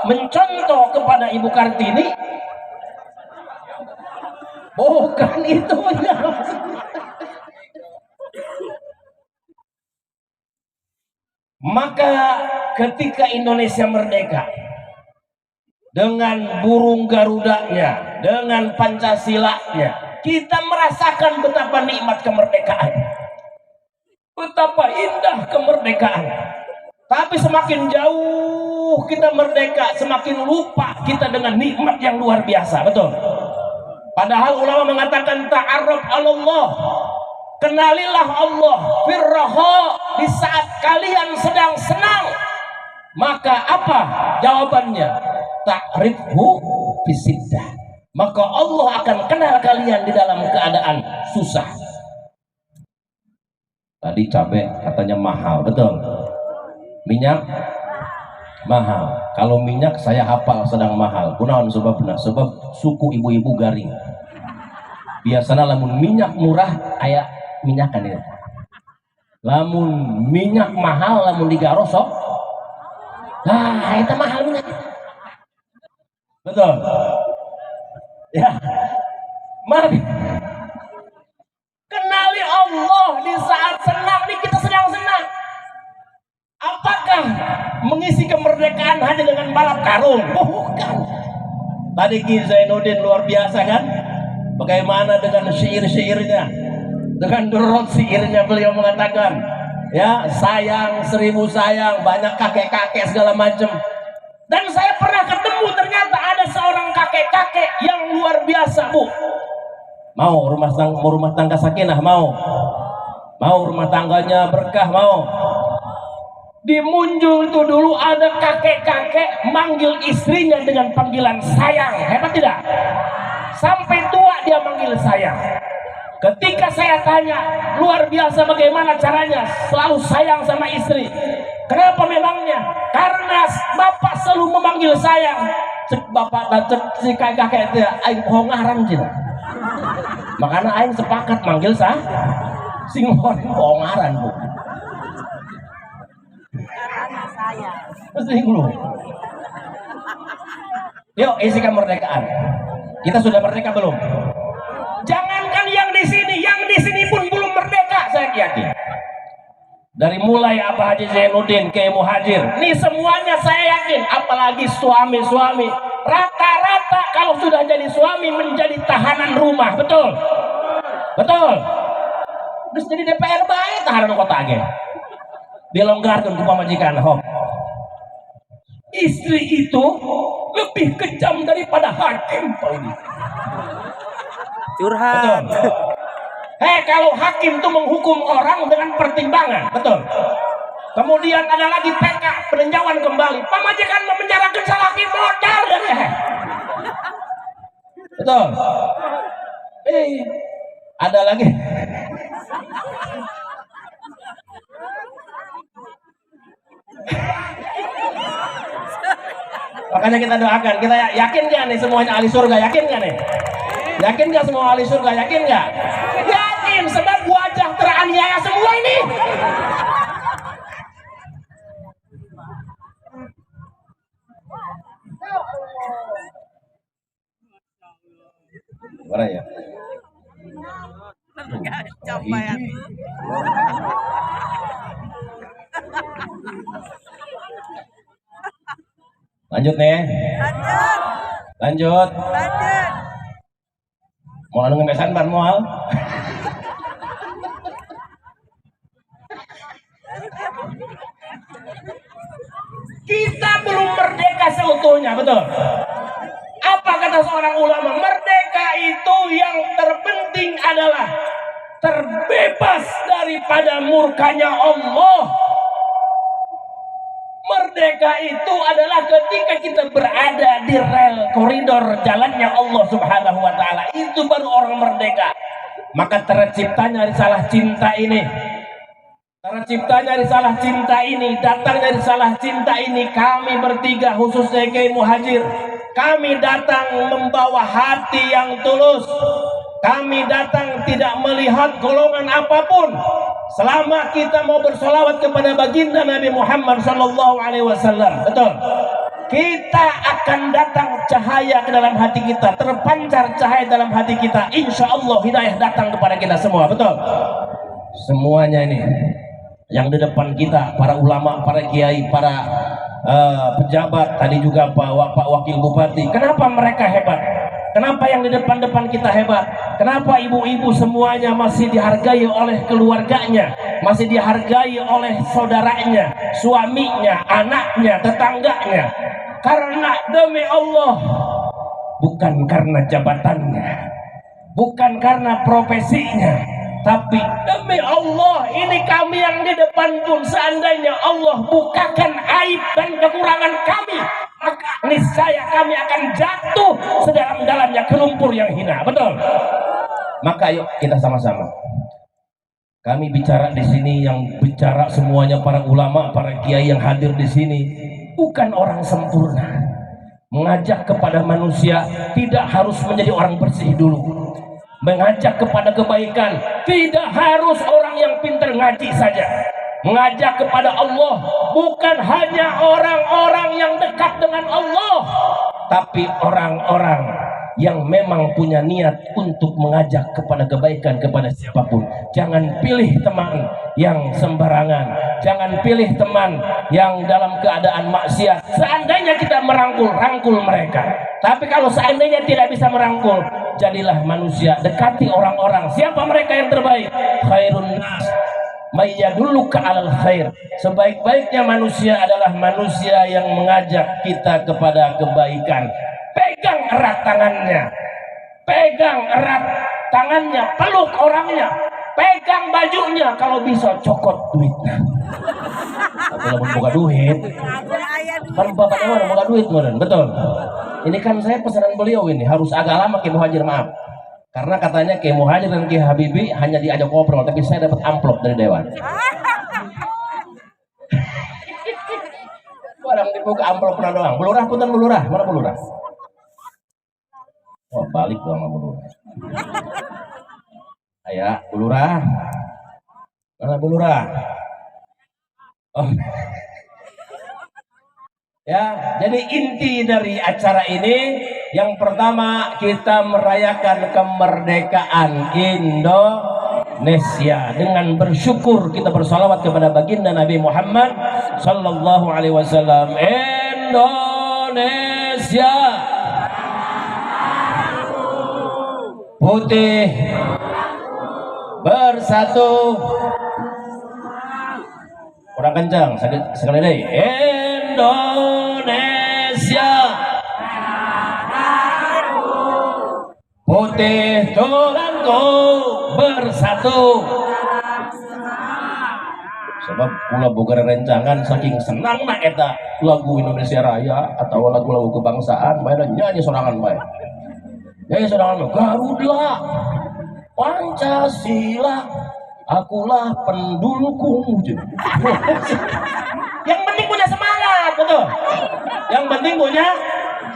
mencontoh kepada Ibu Kartini, bukan itu ya. Maka ketika Indonesia merdeka dengan burung Garudanya, dengan Pancasilanya, kita merasakan betapa nikmat kemerdekaan, betapa indah kemerdekaan. Tapi semakin jauh kita merdeka, semakin lupa kita dengan nikmat yang luar biasa, betul? Padahal ulama mengatakan ta'arraf Allah, kenalilah Allah firraha, di saat kalian sedang senang. Maka apa jawabannya? Ta'rifhu fisiddah, maka Allah akan kenal kalian di dalam keadaan susah. Tadi cabai katanya mahal, betul? Minyak mahal. Kalau minyak saya hafal sedang mahal. Kunaon sebabna? Sebab suku ibu-ibu garing. Biasanya lamun minyak murah aya minyakan ya. Lamun minyak mahal lamun digarosok, nah itu mahal minyak. Betul. Ya. Mari kenali Allah di saat senang. Nih kita sedang senang. Apakah mengisi kemerdekaan hanya dengan balap karung? Bukan. Tadi Ki Zainuddin luar biasa kan? Bagaimana dengan syair-syairnya? Dengan durut syairnya beliau mengatakan, ya sayang, 1000 sayang, banyak kakek-kakek segala macam. Dan saya pernah ketemu ternyata ada seorang kakek-kakek yang luar biasa, Bu. Mau rumah tangga sakinah, mau rumah tangganya berkah, mau. Di Munjul itu dulu ada kakek-kakek manggil istrinya dengan panggilan sayang. Hebat tidak? Sampai tua dia manggil sayang. Ketika saya tanya, luar biasa bagaimana caranya selalu sayang sama istri. Kenapa memangnya? Karena bapak selalu memanggil sayang. Cek bapak dan cek si kakek itu aing hongaran cina. Makanya aing sepakat manggil sing hongaran, Bu. Mesti dulu. Yuk isi kemerdekaan. Kita sudah merdeka belum? Jangankan yang di sini pun belum merdeka, saya yakin. Dari mulai Abah Haji Zainuddin ke Muhajir, nih semuanya saya yakin. Apalagi suami-suami, rata-rata kalau sudah jadi suami menjadi tahanan rumah, betul? Betul. Terus jadi DPR baik tahanan kota aja. Dilonggarkan ke pamajikan, hop. Istri itu lebih kejam daripada hakim, Pak Udi. Curhat. Kalau hakim itu menghukum orang dengan pertimbangan, betul. Kemudian ada lagi PK, peninjauan kembali. Pamajikan memenjarakan salaki modal, betul. Ada lagi Makanya kita doakan, kita yakin gak nih semuanya ahli surga, yakin gak nih? Yakin gak semua ahli surga, yakin gak? Yakin, sebab wajah teraniaya semua ini. Mana ya? Lanjut nih. Lanjut. Mau anu ngemesan ban moal. Kita belum merdeka seutuhnya, betul? Apa kata seorang ulama? Merdeka itu yang terpenting adalah terbebas daripada murkanya Allah. Merdeka itu adalah ketika kita berada di rel koridor jalannya Allah Subhanahu wa taala. Itu baru orang merdeka. Maka terciptanya risalah cinta ini. Terciptanya risalah cinta ini, datangnya risalah cinta ini, kami bertiga khususnya Kiai Muhajir. Kami datang membawa hati yang tulus. Kami datang tidak melihat golongan apapun. Selama kita mau bersolawat kepada baginda Nabi Muhammad SAW, betul? Kita akan datang cahaya ke dalam hati kita, terpancar cahaya dalam hati kita. Insya Allah hidayah datang kepada kita semua, betul? Semuanya ini yang di depan kita, para ulama, para kiai, para pejabat, tadi juga Pak Wakil Bupati. Kenapa mereka hebat? Kenapa yang di depan-depan kita hebat? Kenapa ibu-ibu semuanya masih dihargai oleh keluarganya, masih dihargai oleh saudaranya, suaminya, anaknya, tetangganya? Karena demi Allah, bukan karena jabatannya, bukan karena profesinya, tapi demi Allah, ini kami yang di depan pun seandainya Allah bukakan aib dan kekurangan kami, maka niscaya kami akan jatuh sedalam-dalamnya ke lumpur yang hina, betul? Maka yuk kita sama-sama. Kami bicara di sini, yang bicara semuanya para ulama, para kiai yang hadir di sini, bukan orang sempurna. Mengajak kepada manusia tidak harus menjadi orang bersih dulu. Mengajak kepada kebaikan tidak harus orang yang pintar ngaji saja. Mengajak kepada Allah bukan hanya orang-orang yang dekat dengan Allah, tapi orang-orang yang memang punya niat untuk mengajak kepada kebaikan kepada siapapun. Jangan pilih teman yang sembarangan, jangan pilih teman yang dalam keadaan maksiat. Seandainya kita merangkul mereka, tapi kalau seandainya tidak bisa merangkul, jadilah manusia, dekati orang-orang. Siapa mereka yang terbaik? Khairun nas mayyadulluka alal khair. Sebaik-baiknya manusia adalah manusia yang mengajak kita kepada kebaikan. Pegang erat tangannya, pegang erat tangannya, peluk orangnya, pegang bajunya, kalau bisa cokot duitnya. Kalau mau buka duit, kan bapaknya mana buka duit, betul? Ini kan saya pesanan beliau ini, harus agak lama Kiai Muhajir, maaf. Karena katanya Kiai Muhajir dan Kiai Habibie hanya diajak ngobrol, tapi saya dapat amplop dari Dewan. Orang dibuka amplop pernah doang. Bulurah, punten bulurah, mana bulurah? Oh, balik doang sama bulurah. Ayah, bulurah. Mana bulurah? Oh. Ya, jadi inti dari acara ini yang pertama, kita merayakan kemerdekaan Indonesia dengan bersyukur. Kita bersalawat kepada baginda Nabi Muhammad sallallahu alaihi wasallam. Indonesia putih bersatu. Kurang kencang sekali lagi. Indonesia putih tulanku bersatu. Sebab kula boga rencangan saking senang na eta lagu Indonesia Raya atau lagu-lagu kebangsaan, bae nyanyi sorangan bae. Nyanyi sorangan Garuda Pancasila, akulah pendulukmu. Yang penting punya semangat, betul. Yang penting punya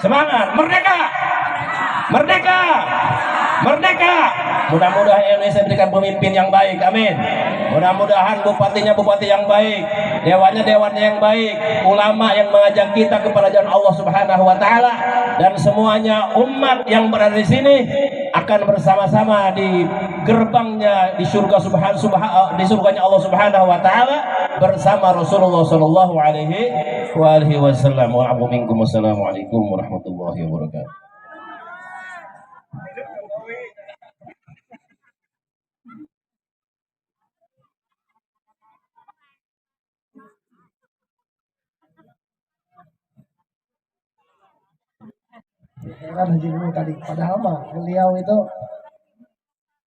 semangat. Merdeka, merdeka, merdeka. Mudah-mudahan Indonesia berikan pemimpin yang baik, amin. Mudah-mudahan bupatinya bupati yang baik, dewannya dewannya yang baik, ulama yang mengajak kita kepada jalan Allah Subhanahu wa taala, dan semuanya umat yang berada di sini akan bersama-sama di gerbangnya di surga di surganya Allah Subhanahu wa taala bersama Rasulullah sallallahu alaihi wasallam. Wassalamualaikum warahmatullahi wabarakatuh. Heran Haji Guru tadi, padahal mah beliau itu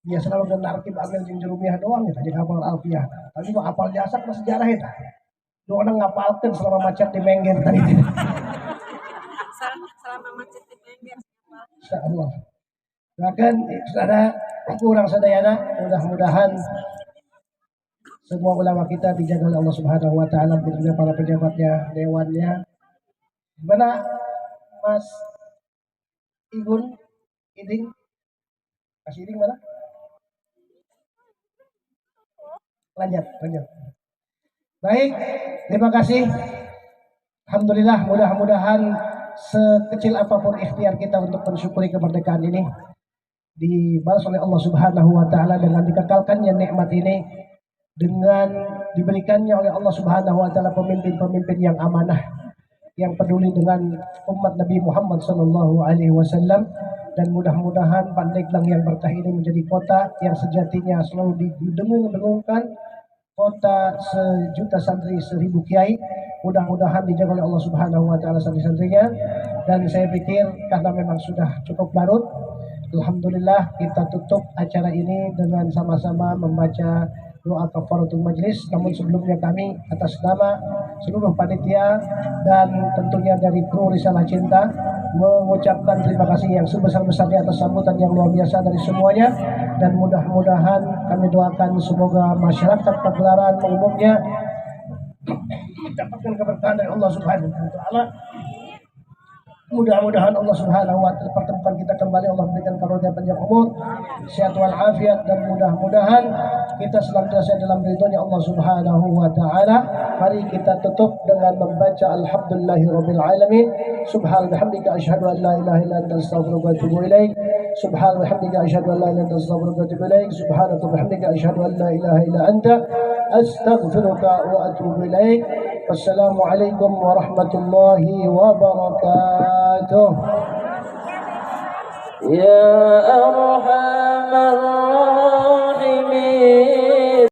dia selalu menarkib ambil jeung jurumiah doang gitu, jadi hafal alfiah. Tapi mah hafal jasa ke sejarah eta. Doang ngapalkeun selama macet di Mengger tadi. Selama macet di Mengger. Insyaallah. Bahkan saudara kurang sadayana, mudah-mudahan semua ulama kita dijaga oleh Allah Subhanahu wa taala, begitu para pejabatnya, dewannya. Gimana Mas Igun, Iding, kasih Iding mana? Lanjut. Baik, terima kasih. Alhamdulillah, mudah-mudahan sekecil apapun ikhtiar kita untuk mensyukuri kemerdekaan ini dibalas oleh Allah Subhanahu wa taala dengan dikekalkannya nikmat ini, dengan diberikannya oleh Allah Subhanahu wa taala pemimpin-pemimpin yang amanah, yang peduli dengan umat Nabi Muhammad sallallahu alaihi wasallam, dan mudah-mudahan Pandeglang yang berkah ini menjadi kota yang sejatinya selalu didengung-dengungkan, kota sejuta santri 1000 kiai. Mudah-mudahan dijaga oleh Allah Subhanahu wa taala santri-santrinya, dan saya pikir karena memang sudah cukup larut, alhamdulillah kita tutup acara ini dengan sama-sama membaca doa kafaratul majlis. Namun sebelumnya kami atas nama seluruh panitia dan tentunya dari kru Risalah Cinta mengucapkan terima kasih yang sebesar-besarnya atas sambutan yang luar biasa dari semuanya, dan mudah-mudahan kami doakan semoga masyarakat Pagelaran umumnya mendapatkan keberkahan dari Allah Subhanahu wa taala. Mudah-mudahan Allah Subhanahu wa taala pertemukan kita kembali, Allah berikan karunia panjang umur, sehat wal afiat, dan mudah-mudahan kita senantiasa dalam ridhonya Allah Subhanahu wa taala. Mari kita tutup dengan membaca alhamdulillahirabbil alamin. Subhan bihamdika asyhadu an la ilaha illa anta astaghfiruka wa atubu ilaik. Subhan bihamdika asyhadu an la ilaha illa anta astaghfiruka wa atubu ilaik. Subhanaka bihamdika asyhadu an la ilaha illa anta astaghfiruka wa atubu ilaik. Wassalamualaikum warahmatullahi wabarakatuh. Ya arhamar